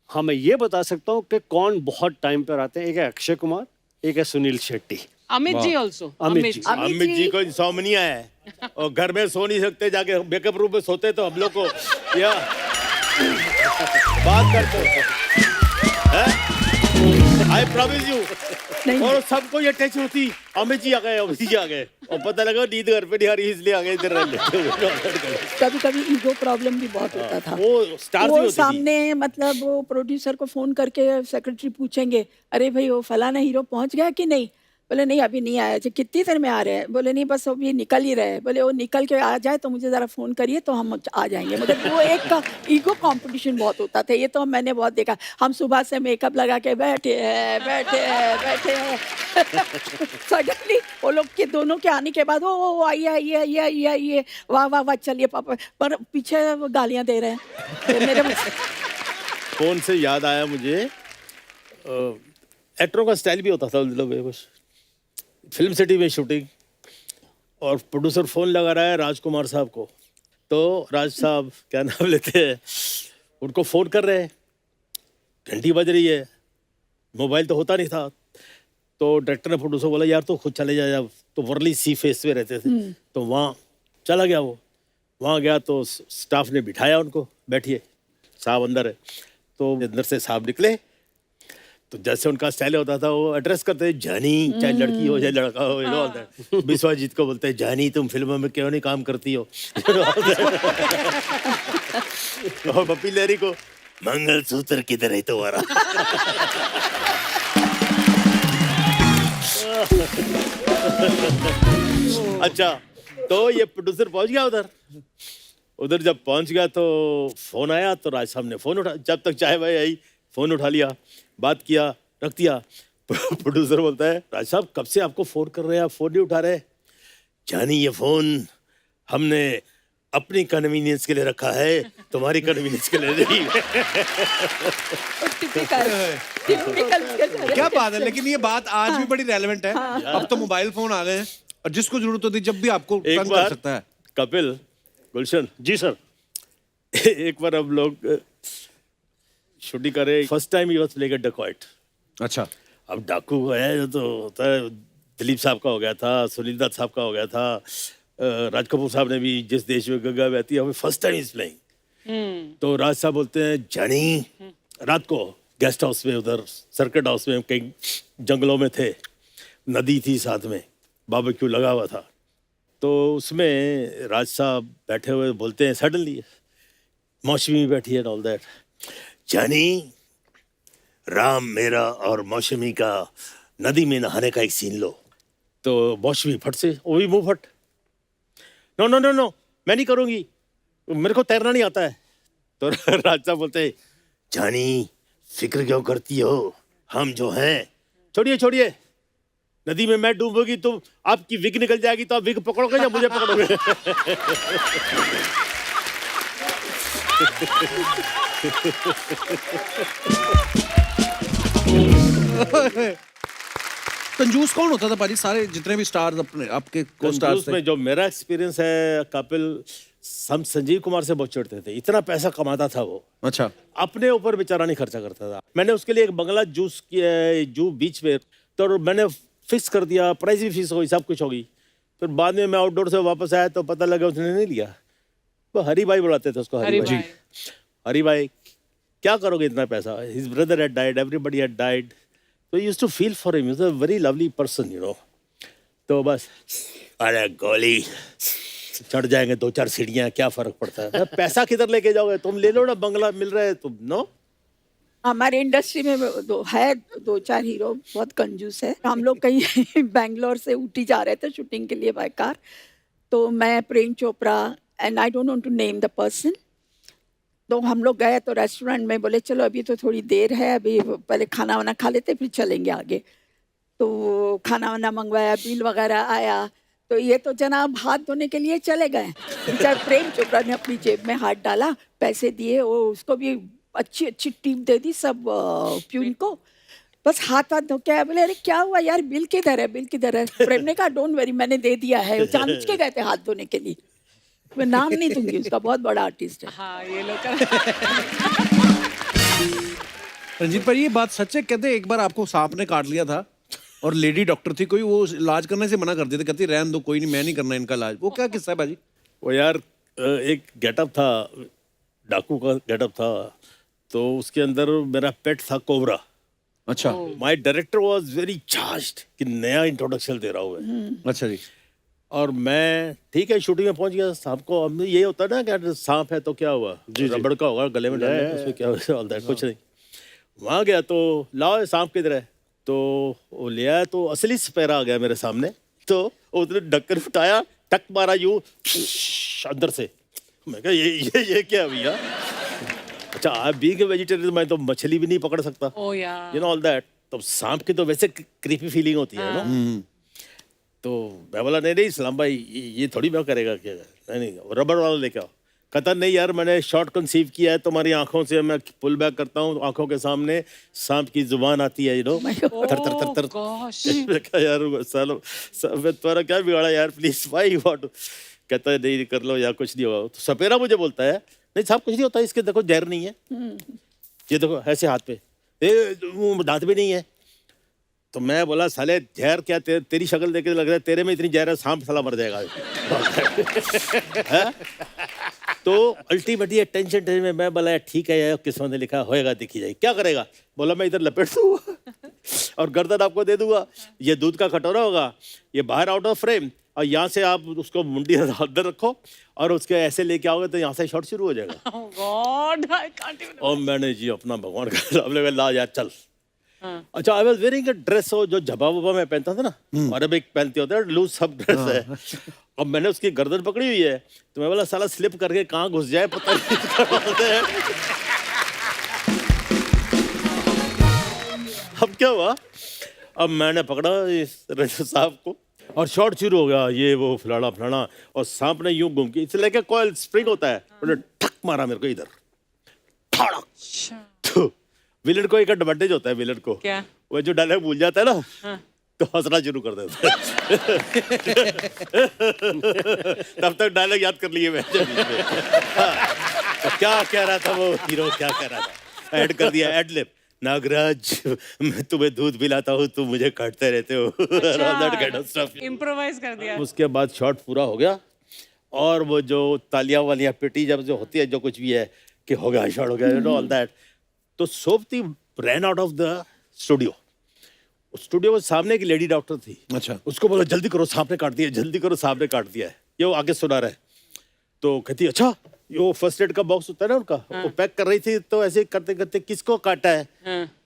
हाँ, मैं ये बता सकता हूँ कि कौन बहुत टाइम पर आते हैं। एक है अक्षय कुमार, एक है सुनील शेट्टी। अमित जी ऑल्सो। अमित जी। अमित जी को इंसोम्निया है और घर में सो नहीं सकते, जाके मेकअप रूम में सोते, तो हम लोग को या बात करते आई प्रॉमिस यू। और सबको ये टच होती, अमित जी आ गए, अमित जी आ गए, और पता लगा नींद घर पे नहीं आ रही, इसलिए आ गए इधर। कभी कभी ईगो प्रॉब्लम भी बहुत होता था। वो स्टार वो सामने मतलब वो प्रोड्यूसर को फोन करके सेक्रेटरी पूछेंगे, अरे भाई वो फलाना हीरो पहुंच गया कि नहीं? बोले नहीं अभी नहीं आया। अच्छा कितनी देर में आ रहे हैं? बोले नहीं बस अभी निकल ही रहे हैं। बोले वो निकल के आ जाए तो मुझे ज़रा फ़ोन करिए तो हम आ जाएंगे। मतलब वो एक का ईगो कंपटीशन बहुत होता था। ये तो मैंने बहुत देखा। हम सुबह से मेकअप लगा के बैठे हैं सडनली वो लोग के दोनों के आने के बाद ओ आइए वाह वाह वाह चलिए पापा, पर पीछे गालियाँ दे रहे हैं मेरे। फोन से याद आया मुझे, एक्टरों का स्टाइल भी होता था उन दिनों में। कुछ फिल्म सिटी में शूटिंग, और प्रोड्यूसर फोन लगा रहा है राजकुमार साहब को, तो राज साहब क्या नाम लेते हैं, उनको फोन कर रहे हैं, घंटी बज रही है, मोबाइल तो होता नहीं था, तो डायरेक्टर ने प्रोड्यूसर बोला यार तो खुद चले जा। तो वर्ली सी फेस पे रहते थे, तो वहाँ चला गया। वो वहाँ गया तो स्टाफ ने बिठाया उनको, बैठिए साहब अंदर है। तो अंदर से साहब निकले, तो जैसे उनका स्टाइल होता था वो एड्रेस करते हैं जानी, चाहे लड़की हो चाहे लड़का हो, यू नो। विश्वजीत को बोलते हैं जानी तुम फिल्मों में क्यों नहीं काम करती हो। और बप्पी लहरी को मंगलसूत्र किधर है तुम्हारा। अच्छा, तो ये प्रोड्यूसर पहुंच गया उधर जब पहुंच गया तो फोन आया, तो राज साहब ने फोन उठा, जब तक चाय भाई आई फोन उठा लिया, बात किया, रख दिया। प्रोड्यूसर बोलता है राज साहब कब से आपको फोन कर रहे हैं, आप फोन नहीं उठा रहे। जानी ये फोन हमने अपनी कन्वीनियंस के लिए रखा है, तुम्हारी कन्वीनियंस के लिए नहीं। क्या बात है, लेकिन ये बात आज भी बड़ी रेलेवेंट है। अब तो मोबाइल फोन आ गए हैं और जिसको जरूरत होती है जब भी आपको एक तंग कर बार सकता है। कपिल, गुलशन जी सर। एक बार हम लोग शूटिंग कर रहे, first time he was playing a dacoit. अच्छा, अब डाकू है तो होता है, दिलीप साहब का हो गया था, सुनील दत्त साहब का हो गया था, राज कपूर साहब ने भी जिस देश में गंगा बहती है, हमें फर्स्ट टाइम इज प्लेइंग। तो राज साहब बोलते हैं जानी, रात को गेस्ट हाउस में, उधर सर्किट हाउस में, कहीं जंगलों में थे, नदी थी साथ में, बारबेक्यू लगा हुआ था। तो उसमें राज साहब बैठे हुए बोलते हैं, सडनली मौसमी बैठी है ऑल दैट, जानी राम मेरा और मौसमी का नदी में नहाने का एक सीन लो। तो मौसमी फट से वो भी मुंह फट, नो नो नो नो मैं नहीं करूंगी, मेरे को तैरना नहीं आता है। तो राजा बोलते जानी फिक्र क्यों करती हो, हम जो हैं, छोड़िए छोड़िए, नदी में मैं डूबोगी तो आपकी विग निकल जाएगी, तो आप विग पकड़ोगे या मुझे पकड़ोगे? कंजूस कौन होता था पाजी? सारे जितने भी स्टार्स अपने आपके को स्टार्स कंजूस में जो मेरा एक्सपीरियंस है कपिल, हम संजीव कुमार से बहुत चिढ़ते थे, इतना पैसा कमाता था वो, अच्छा, अपने ऊपर बेचारा नहीं खर्चा करता था। मैंने उसके लिए एक बंगला जूस किया है जू बीच पे, तो मैंने फिक्स कर दिया, प्राइस भी फिक्स हो गई, सब कुछ हो गई। फिर बाद में मैं आउटडोर से वापस आया तो पता लगा उसने नहीं लिया। वो हरी भाई बुलाते थे उसको, हरी भाई। हरी भाई क्या करोगे इतना पैसा? His brother had died, everybody had died, तो used to feel for him, he was a very lovely person, you know. तो बस अरे गोली चढ़ जाएंगे 2-4 सीढ़ियाँ, क्या फर्क पड़ता है? पैसा किधर लेके जाओगे? तुम ले लो ना, बंगला मिल रहा है तुम, नो। हमारे इंडस्ट्री में दो चार हीरो बहुत कंजूस है। हम लोग कहीं बैंगलोर से ऊटी जा रहे थे शूटिंग के लिए बाय कार, तो मैं, Prem Chopra and I don't want to name the person, तो हम लोग गए तो रेस्टोरेंट में बोले चलो अभी तो थोड़ी देर है, अभी पहले खाना वाना खा लेते फिर चलेंगे आगे। तो खाना वाना मंगवाया, बिल वगैरह आया, तो ये तो जनाब हाथ धोने के लिए चले गए। बेचारा प्रेम चोपड़ा ने अपनी जेब में हाथ डाला, पैसे दिए, वो उसको भी अच्छी अच्छी टिप दे दी सब प्यून को, बस हाथ धो के आया। बोले अरे क्या हुआ यार, बिल किधर है, बिल किधर है? प्रेम ने कहा डोंट वरी, मैंने दे दिया है। वो जानबूझ के गए थे हाथ धोने के लिए, मैं नाम नहीं दूंगी उसका, बहुत बड़ा आर्टिस्ट है। हाँ ये लोग रंजीत भाई ये बात सच है? कहते एक बार आपको सांप ने काट लिया था और लेडी डॉक्टर थी कोई, वो इलाज करने से मना कर देते, कहती रहने दो, कोई नहीं, मैं नहीं करना इनका इलाज। वो क्या किस्सा है भाजी? वो यार एक गेटअप था, डाकू का गेटअप था, तो उसके अंदर मेरा पेट था कोबरा। अच्छा, my director was very charged कि नया इंट्रोडक्शन दे रहा हूँ मैं। अच्छा जी। और मैं ठीक है शूटिंग में पहुंच गया, सांप को, अब ये होता है ना कि सांप है तो क्या हुआ, रबड़ का होगा गले में डालने, उसमें क्या हुआ, ऑल दैट, कुछ नहीं। वहां गया तो लाओ सांप किधर है, तो वो ले आया, तो असली सपेरा आ गया मेरे सामने। तो उसने ढक्कन उठाया, टक मारा यूं अंदर से। मैं कहा ये क्या भैया? अच्छा आप बीइंग ए वेजिटेरियन, मैं तो मछली भी नहीं पकड़ सकता, ओ यार, यू नो ऑल दैट। तो सांप की तो वैसे क्रीपी फीलिंग होती है ना। तो मैं बोला नहीं नहीं सलाम भाई, ये थोड़ी मैं करेगा क्या? नहीं रबड़ वाला लेके आओ। कहता नहीं यार, मैंने शॉर्ट कंसीव किया है, तुम्हारी आंखों से मैं पुल बैक करता हूँ, आंखों के सामने सांप की जुबान आती है, यू नो, तर तर तर तर। मैं कहा यार सालो तुम्हारा क्या बिगाड़ा यार, प्लीज वाई व्हाट? कहता है नहीं कर लो यार, कुछ नहीं होगा। तो सपेरा मुझे बोलता है नहीं साहब कुछ नहीं होता, इसके देखो जहर नहीं है, ये देखो ऐसे हाथ पे, दांत भी नहीं है। तो मैं बोला साले जहर क्या, तेरी शक्ल देख के लग रहा है तेरे में इतनी जहर है, सांप साला मर जाएगा। तो अल्टीमेटली टेंशन में मैं बोला ठीक है यार, किस्मत ने लिखा होएगा, देखी जाएगी, क्या करेगा? बोला मैं इधर लपेट दूंगा और गर्दन आपको दे दूंगा, ये दूध का कटोरा होगा, ये बाहर आउट ऑफ फ्रेम, और यहाँ से आप उसको मुंडी अंदर रखो और उसके ऐसे लेके आओगे तो यहाँ से शॉट शुरू हो जाएगा। oh God, I can't even- और मैंने जी अपना भगवान का नाम लेकर ला यार चल। अच्छा I was wearing a dress, हो जो झबा वबा मैं पहनता था ना, अरबिक पहनते होते हैं, लूज सब ड्रेस है। अब मैंने उसकी गर्दन पकड़ी हुई है, तो मैं बोला साला स्लिप करके कहाँ घुस जाए पता नहीं बोलते हैं। अब क्या हुआ, अब मैंने पकड़ा इस रजत साहब को और शॉट शुरू हो गया, ये वो फलाना फलाना, और सांप ने यूं घूम के इसे लेके कॉइल स्प्रिंग होता है, उन्होंने ठक मारा मेरे को इधर, तो विलन को एक एडवांटेज होता है, विलन को क्या? वो जो डायलॉग भूल जाता है ना, तो हंसना शुरू कर देता है। तब तक डायलॉग याद कर लिए मैं। तो क्या कह रहा था वो हीरो, क्या कह रहा था, ऐड कर दिया, एड लिप, नागराज मैं तुम्हें दूध पिलाता हूँ, तुम मुझे काटते रहते हो। इम्प्रोवाइज कर दिया। उसके बाद शॉट पूरा हो गया, और वो जो तालियां वालियां पिटी जब जो होती है, जो कुछ भी है कि हो गया शॉट हो गया, यू नो ऑल दैट। तो Sopti ran out of the studio. Studio में सामने एक लेडी डॉक्टर थी, अच्छा, उसको बोला जल्दी करो सांप ने काट दिया, जल्दी करो सांप ने काट दिया है, ये वो आगे सुना रहा है। तो कहती अच्छा, ये वो फर्स्ट एड का बॉक्स होता है ना उनका, वो पैक कर रही थी, तो ऐसे करते करते किसको काटा है,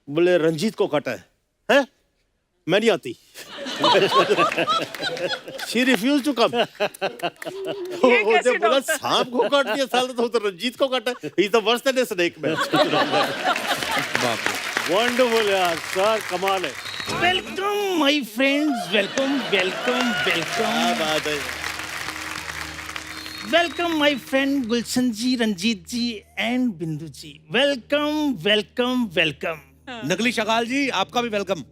बोले रंजीत को काटा है? मैं नहीं आती। She refused to come. कैसे बोला डॉक्टर? सांप को काट दिया साल तो रंजीत को काटा। He is the worst than a snake man. Wonderful यार सर, कमाल है। Welcome my friends, welcome welcome welcome क्या बात है। Welcome my friend Gulshan ji, Ranjeet ji and Bindu ji. Welcome welcome welcome. नकली शकाल जी, आपका भी वेलकम।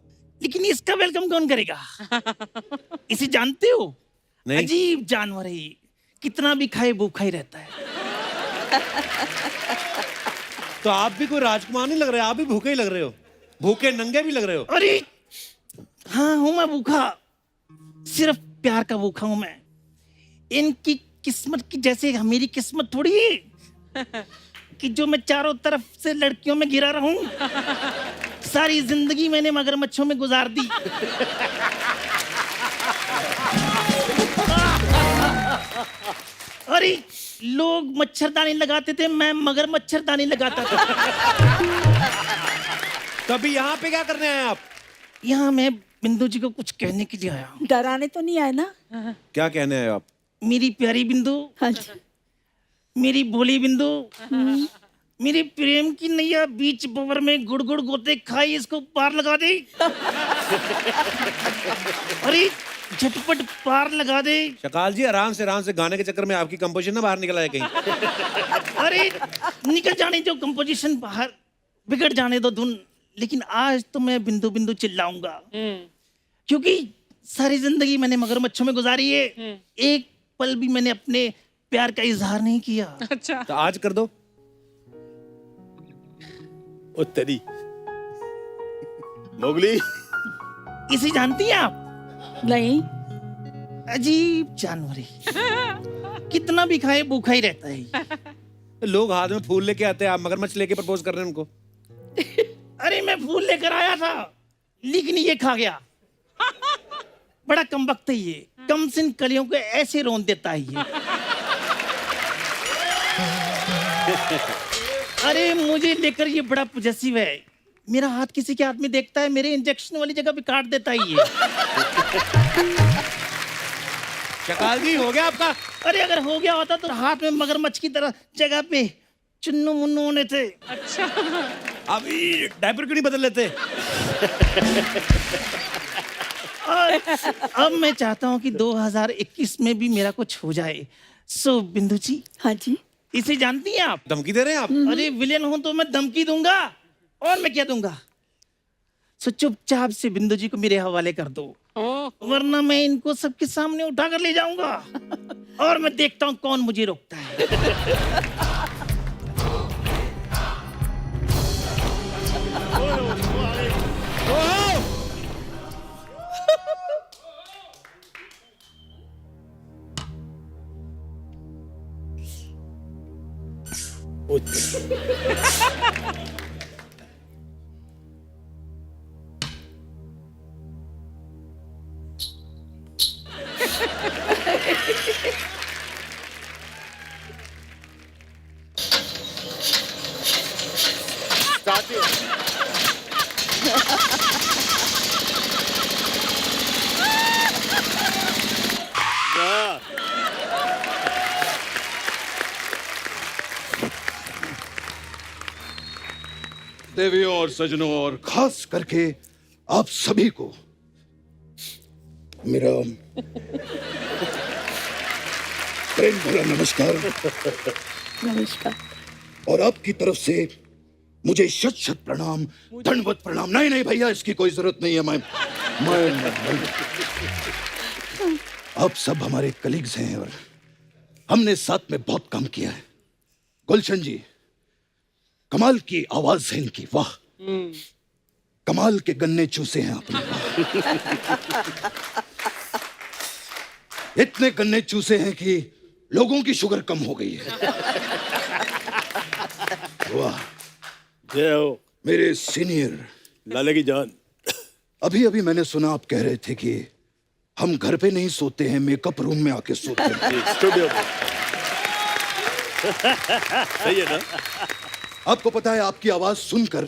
लेकिन इसका वेलकम कौन करेगा? इसे जानते हो? नहीं। अजीब जानवर है ये, कितना भी खाए भूखा ही रहता है। तो आप भी कोई राजकुमार नहीं लग रहे, आप भी भूखे ही लग रहे हो, भूखे नंगे भी लग रहे हो। अरे हाँ हूं मैं भूखा, सिर्फ प्यार का भूखा हूं मैं। इनकी किस्मत की जैसे मेरी किस्मत थोड़ी है कि जो मैं चारों तरफ से लड़कियों में घिरा रहूं। सारी जिंदगी मैंने मगरमच्छों में गुजार दी। अरे लोग मच्छरदानी लगाते थे, मैं मगर मच्छरदानी लगाता था। तो अभी यहाँ पे क्या करने आए आप? यहाँ मैं बिंदु जी को कुछ कहने के लिए आया हूँ। डराने तो नहीं आए ना? क्या कहने आए आप? मेरी प्यारी बिंदु, हाँ जी। मेरी भोली बिंदु, मेरी प्रेम की नैया बीच बवर में गुड़ गुड़ गोते खाई, इसको पार लगा दे। अरे झटपट पार लगा दे। शकाल जी, आराम से गाने के चक्कर में आपकी कंपोजिशन ना बाहर निकल आए कहीं। अरे निकल जाने जो कंपोजिशन बाहर, बिगड़ जाने दो धुन। लेकिन आज तो मैं बिंदु बिंदु चिल्लाऊंगा, क्योंकि सारी जिंदगी मैंने मगरमच्छों में गुजारी है। एक पल भी मैंने अपने प्यार का इजहार नहीं किया। अच्छा, तो आज कर दो। ओ तेरी मोगली, इसे जानती हैं आप? नहीं। अजीब जानवर है, कितना भी खाए भूखा ही रहता है। लोग हाथ में फूल लेके आते हैं, आप मगरमच्छ लेके प्रपोज कर रहे हैं उनको। अरे मैं फूल लेकर आया था, लेकिन ये खा गया। बड़ा कमबख्त है ये, कम सिन कलियों को ऐसे रोन देता है ये। अरे मुझे लेकर ये बड़ा पॉजेसिव है। मेरा हाथ किसी के हाथ में देखता है, मेरे इंजेक्शन वाली जगह पे काट देता है ये। शकाल जी, हो गया आपका? अरे अगर हो गया होता तो हाथ में मगरमच्छ की तरह जगह पे चुन्नू मुन्नू होने थे। अच्छा। अभी डायपर क्यों नहीं बदल लेते? और अब मैं चाहता हूँ कि 2021 में भी मेरा कुछ हो जाए। सो बिंदु जी, हाँ जी। इसे जानती हैं आप? धमकी दे रहे हैं आप? अरे विलेन हूं तो मैं धमकी दूंगा, और मैं क्या दूंगा। सो चुपचाप से बिंदु जी को मेरे हवाले कर दो, वरना मैं इनको सबके सामने उठा कर ले जाऊंगा और मैं देखता हूं कौन मुझे रोकता है। देवियों और सजनों और खास करके आप सभी को मेरा प्रेम भरा नमस्कार। नमस्कार। और आपकी तरफ से मुझे शत शत प्रणाम, दंडवत प्रणाम। नहीं नहीं भैया, इसकी कोई जरूरत नहीं है। मैं आप सब हमारे कलीग्स हैं और हमने साथ में बहुत काम किया है। गुलशन जी, कमाल की आवाज है इनकी, वाह। कमाल के गन्ने चूसे हैं आपने, इतने गन्ने चूसे हैं कि लोगों की शुगर कम हो गई है। वाह। जय हो मेरे सीनियर लाले की जान। अभी अभी मैंने सुना आप कह रहे थे कि हम घर पे नहीं सोते हैं, मेकअप रूम में आके सोते हैं। स्टूडियो सही है ना? आपको पता है, आपकी आवाज सुनकर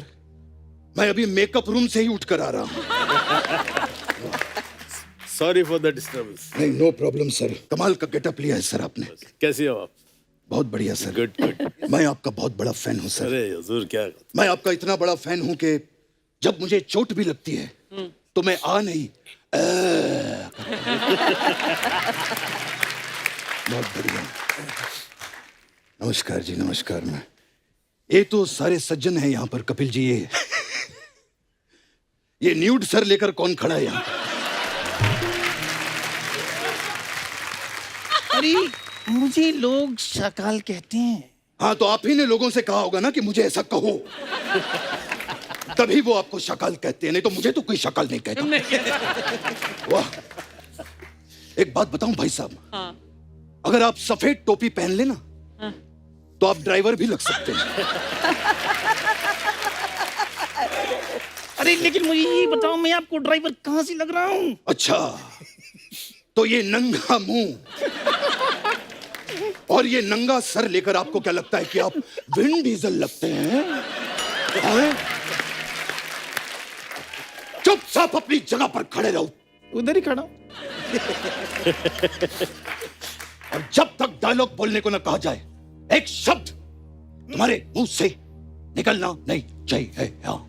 मैं अभी मेकअप रूम से ही उठकर आ रहा हूँ। Sorry for the disturbance. नहीं, नो प्रॉब्लम सर। कमाल का गेटअप लिया है सर आपने। कैसे हो आप? बहुत बढ़िया सर। Good good. मैं आपका बहुत बड़ा फैन हूँ सर। अरे हुजूर क्या। मैं आपका इतना बड़ा फैन हूँ कि जब मुझे चोट भी लगती है तो मैं आ नहीं बहुत बढ़िया। नमस्कार जी, नमस्कार। मैं ये तो सारे सज्जन हैं यहाँ पर। कपिल जी, ये न्यूड सर लेकर कौन खड़ा है यहाँ? अरे मुझे लोग शकाल कहते हैं। हाँ, तो आप ही ने लोगों से कहा होगा ना कि मुझे ऐसा कहो, तभी वो आपको शकाल कहते हैं, नहीं तो मुझे तो कोई शकाल नहीं कहता। वाह। एक बात बताऊं भाई साहब, अगर आप सफेद टोपी पहन लेना तो आप ड्राइवर भी लग सकते हैं। अरे लेकिन मुझे ये बताओ, मैं आपको ड्राइवर कहाँ से लग रहा हूँ? अच्छा, तो ये नंगा मुंह और ये नंगा सर लेकर आपको क्या लगता है कि आप विन डीजल लगते हैं? हैं? चुपचाप अपनी जगह पर खड़े रहो। उधर ही खड़ा हूं। और जब तक डायलॉग बोलने को न कहा जाए, एक शब्द तुम्हारे मुंह से निकलना नहीं चाहिए। हाँ।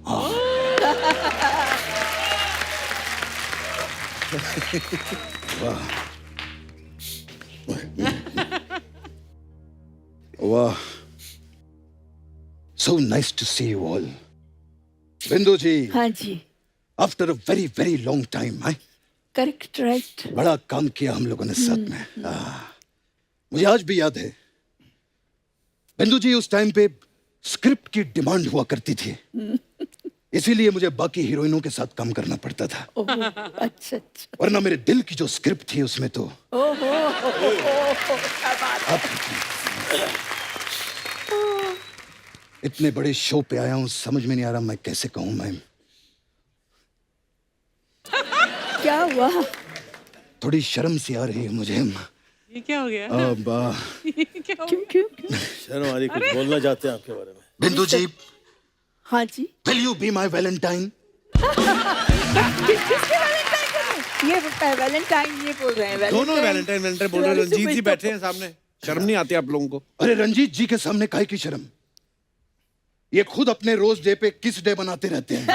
वाह वाह, so nice to see you all. Bindu ji, हाँ जी, after a very very long time, correct, right. बड़ा काम किया हम लोगों ने साथ में। मुझे आज भी याद है बिंदु जी, उस टाइम पे स्क्रिप्ट की डिमांड हुआ करती थी, इसीलिए मुझे बाकी हीरोइनों के साथ काम करना पड़ता था। अच्छा अच्छा। वरना मेरे दिल की जो स्क्रिप्ट थी उसमें तो आप इतने बड़े शो पे आया हूं, समझ में नहीं आ रहा मैं कैसे कहूं। मैं क्या हुआ? थोड़ी शर्म सी आ रही है मुझे। ये क्या हो गया? अब ये क्या हो क्यों क्यों क्यों? शर्म आ रही, कुछ बोलना चाहते हैं आपके बारे में? बिंदु जी, हाँ जी। Will you be my valentine? ये वैलेंटाइन ये बोल रहे हैं। दोनों वैलेंटाइन वैलेंटाइन बोल रहे हैं। रंजीत जी बैठे हैं सामने, शर्म नहीं आती आप लोगों को? अरे रंजीत जी के सामने काहे की शर्म? ये खुद अपने रोज डे पे किस डे बनाते रहते हैं।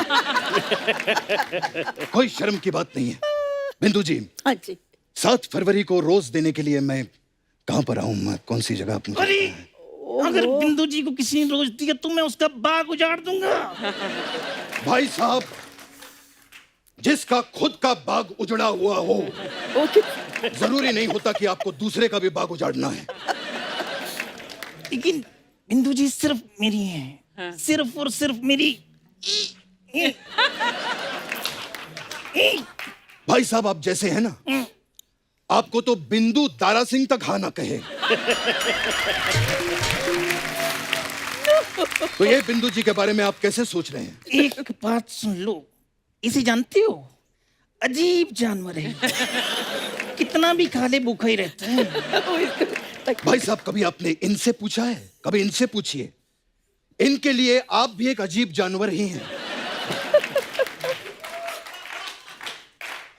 कोई शर्म की बात नहीं है। बिंदु जी, हाँ जी। 7 फरवरी को रोज देने के लिए मैं कहाँ पर आऊँ? मैं कौन सी जगह आप मुझे अरे बताएं। अगर बिंदु जी को किसी ने रोज दिया तो मैं उसका बाग उजाड़ दूंगा। भाई साहब, जिसका खुद का बाग उजड़ा हुआ हो, जरूरी नहीं होता कि आपको दूसरे का भी बाग उजाड़ना है। लेकिन बिंदु जी सिर्फ मेरी हैं। सिर्फ और सिर्फ मेरी। भाई साहब, आप जैसे हैं ना, आपको तो बिंदु दारा सिंह तक हाँ ना कहे। तो ये बिंदु जी के बारे में आप कैसे सोच रहे हैं? एक बात सुन लो, इसे जानते हो? अजीब जानवर है, कितना भी खा ले भूखा ही रहता है। भाई साहब, कभी आपने इनसे पूछा है? कभी इनसे पूछिए, इनके लिए आप भी एक अजीब जानवर ही हैं।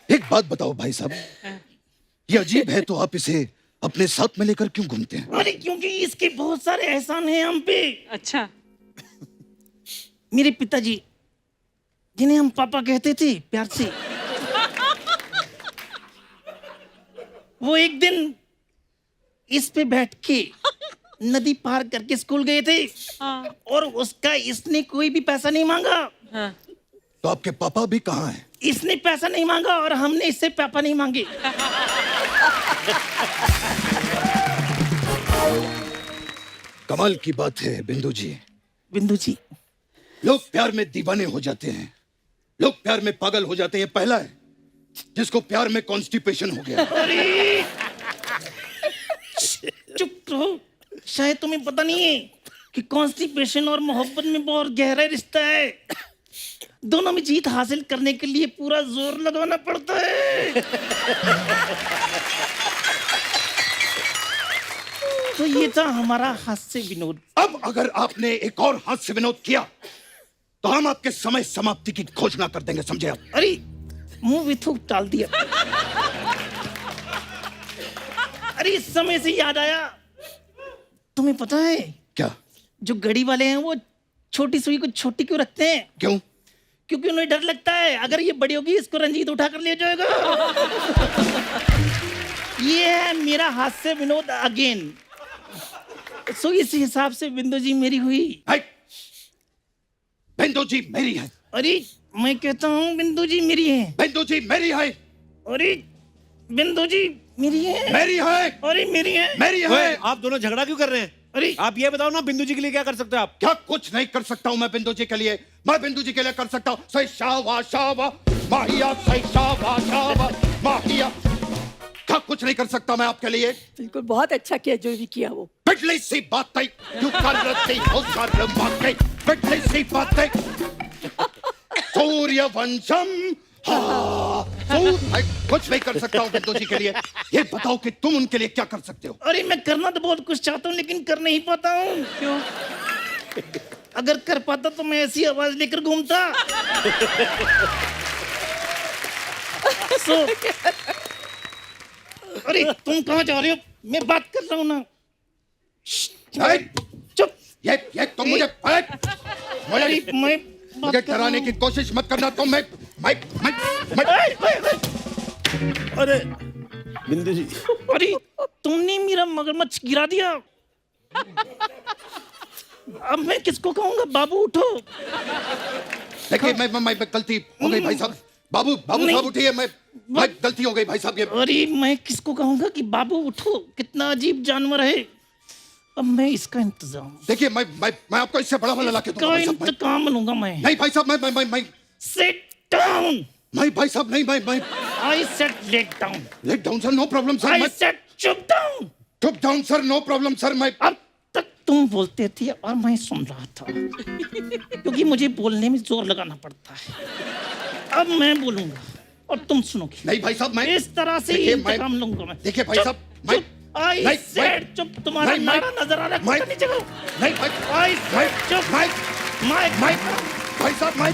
एक बात बताओ भाई साहब, ये अजीब है तो आप इसे अपने साथ में लेकर क्यों घूमते हैं? अरे क्योंकि इसके बहुत सारे एहसान हैं हम पे। अच्छा। मेरे पिताजी, जिन्हें हम पापा कहते थे प्यार से, वो एक दिन इस पे बैठ के नदी पार करके स्कूल गए थे। और उसका इसने कोई भी पैसा नहीं मांगा। तो आपके पापा भी कहाँ हैं? इसने पैसा नहीं मांगा और हमने इससे पापा नहीं मांगे। कमाल की बात है बिंदु जी। बिंदु जी, लोग प्यार में दीवाने हो जाते हैं, लोग प्यार में पागल हो जाते हैं। पहला है जिसको प्यार में कॉन्स्टिपेशन हो गया। चुप रहो, शायद तुम्हें पता नहीं है कि कॉन्स्टिपेशन और मोहब्बत में बहुत गहरा रिश्ता है। दोनों में जीत हासिल करने के लिए पूरा जोर लगाना पड़ता है। तो ये था हमारा हास्य विनोद। अब अगर आपने एक और हास्य विनोद किया तो हम आपके समय समाप्ति की घोषणा कर देंगे, समझे आप? अरे मुंह में थूक डाल दिया। अरे इस समय से याद आया, तुम्हें पता है क्या? जो गड़ी वाले हैं वो छोटी सुई को छोटी क्यों रखते हैं? क्यों? क्योंकि उन्हें डर लगता है अगर ये बड़ी होगी इसको रंजीत उठा कर ले जाएगा। ये है मेरा हास्य विनोद अगेन। सो इस हिसाब से बिंदु जी मेरी हुई। बिंदु जी मेरी है। अरे मैं कहता हूँ बिंदु जी मेरी है। बिंदु जी मेरी है। अरे बिंदु जी मेरी है। मेरी है। अरे मेरी है। मेरी ओए, है। आप दोनों झगड़ा क्यों कर रहे हैं? अरे आप ये बताओ ना, बिंदु जी के लिए क्या कर सकते हो आप? क्या कुछ नहीं कर सकता हूं मैं बिंदु जी के लिए? मैं बिंदु जी के लिए कर सकता हूं सही शावा माहिया, सही शावा माहिया। क्या कुछ नहीं कर सकता मैं आपके लिए? बिल्कुल, बहुत अच्छा किया जो भी किया वो। पिछली सी बातें क्यों कर रही हो शर्माके? पिछली सी बातें सूर्यवंशम। कुछ नहीं कर सकता हूँ बिंदु जी के लिए। ये बताओ कि तुम उनके लिए क्या कर सकते हो? अरे मैं करना तो बहुत कुछ चाहता हूँ लेकिन कर नहीं पाता हूँ। क्यों? अगर कर पाता तो मैं ऐसी आवाज लेकर घूमता। अरे तुम कहाँ जा रहे हो? मैं बात कर रहा हूँ ना। चुप। ये तुम मुझे अरे मैं मुझे डराने की कोशिश मत करना। तुम मैं अरे बिंदु जी, अरे तुमने मेरा मगरमच्छ गिरा दिया। अब मैं किसको कहूंगा? बाबू उठो। देखिए मैं गलती हो गई भाई साहब। बाबू साहब उठिए। मैं गलती हो गई भाई साहब। ये अरे मैं किसको कहूंगा कि बाबू उठो? कितना अजीब जानवर है। अब मैं इसका इंतजाम। देखिए मैं आपको इससे बड़ा वाला लाके दूंगा का भाई साहब। इंतकाम लूंगा मैं। नहीं भाई साहब, मैं सिट डाउन। नहीं भाई साहब, नहीं मैं I said let down. Let down sir, no problem sir. I मैं सेड चुप डाउन। चुप down sir, no problem sir. मैं अब तक तुम बोलते थे और मैं सुन रहा था क्योंकि मुझे बोलने में जोर लगाना पड़ता है। अब मैं बोलूंगा और तुम सुनोगे। नहीं भाई साहब, मैं इस तरह से देखिए, इंतकाम लूंगा मैं। देखिए भाई चुप, साहब, मैं चुप। आई नहीं, सेड चुप। तुम्हारा नहीं, नारा नजर आ रहा है। कुछ नहीं जगह। नहीं भाई आई सेड चुप। मैं भाई साहब मैं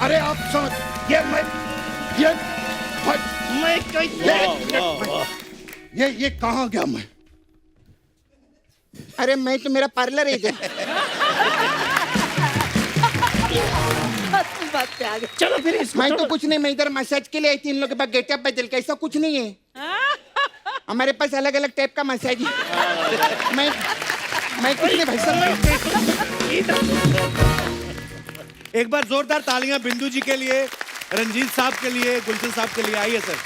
अरे आप समझ ये मैं ये कहाँ गया मैं? अरे मैं तो मेरा पार्लर है इधर। असली बात पे आ गए। चलो फिर इसको मैं तो छोड़ो। कुछ नहीं, मैं इधर मसाज के लिए आई थी। इन लोगों के पास गेटअप बदल के ऐसा कुछ नहीं है। हमारे पास अलग अलग टाइप का मसाज है। मैं कुछ नहीं भाई साहब। एक बार जोरदार तालियां बिंदु जी के लिए, रंजीत साहब के लिए, गुलशन साहब के लिए। आइए सर।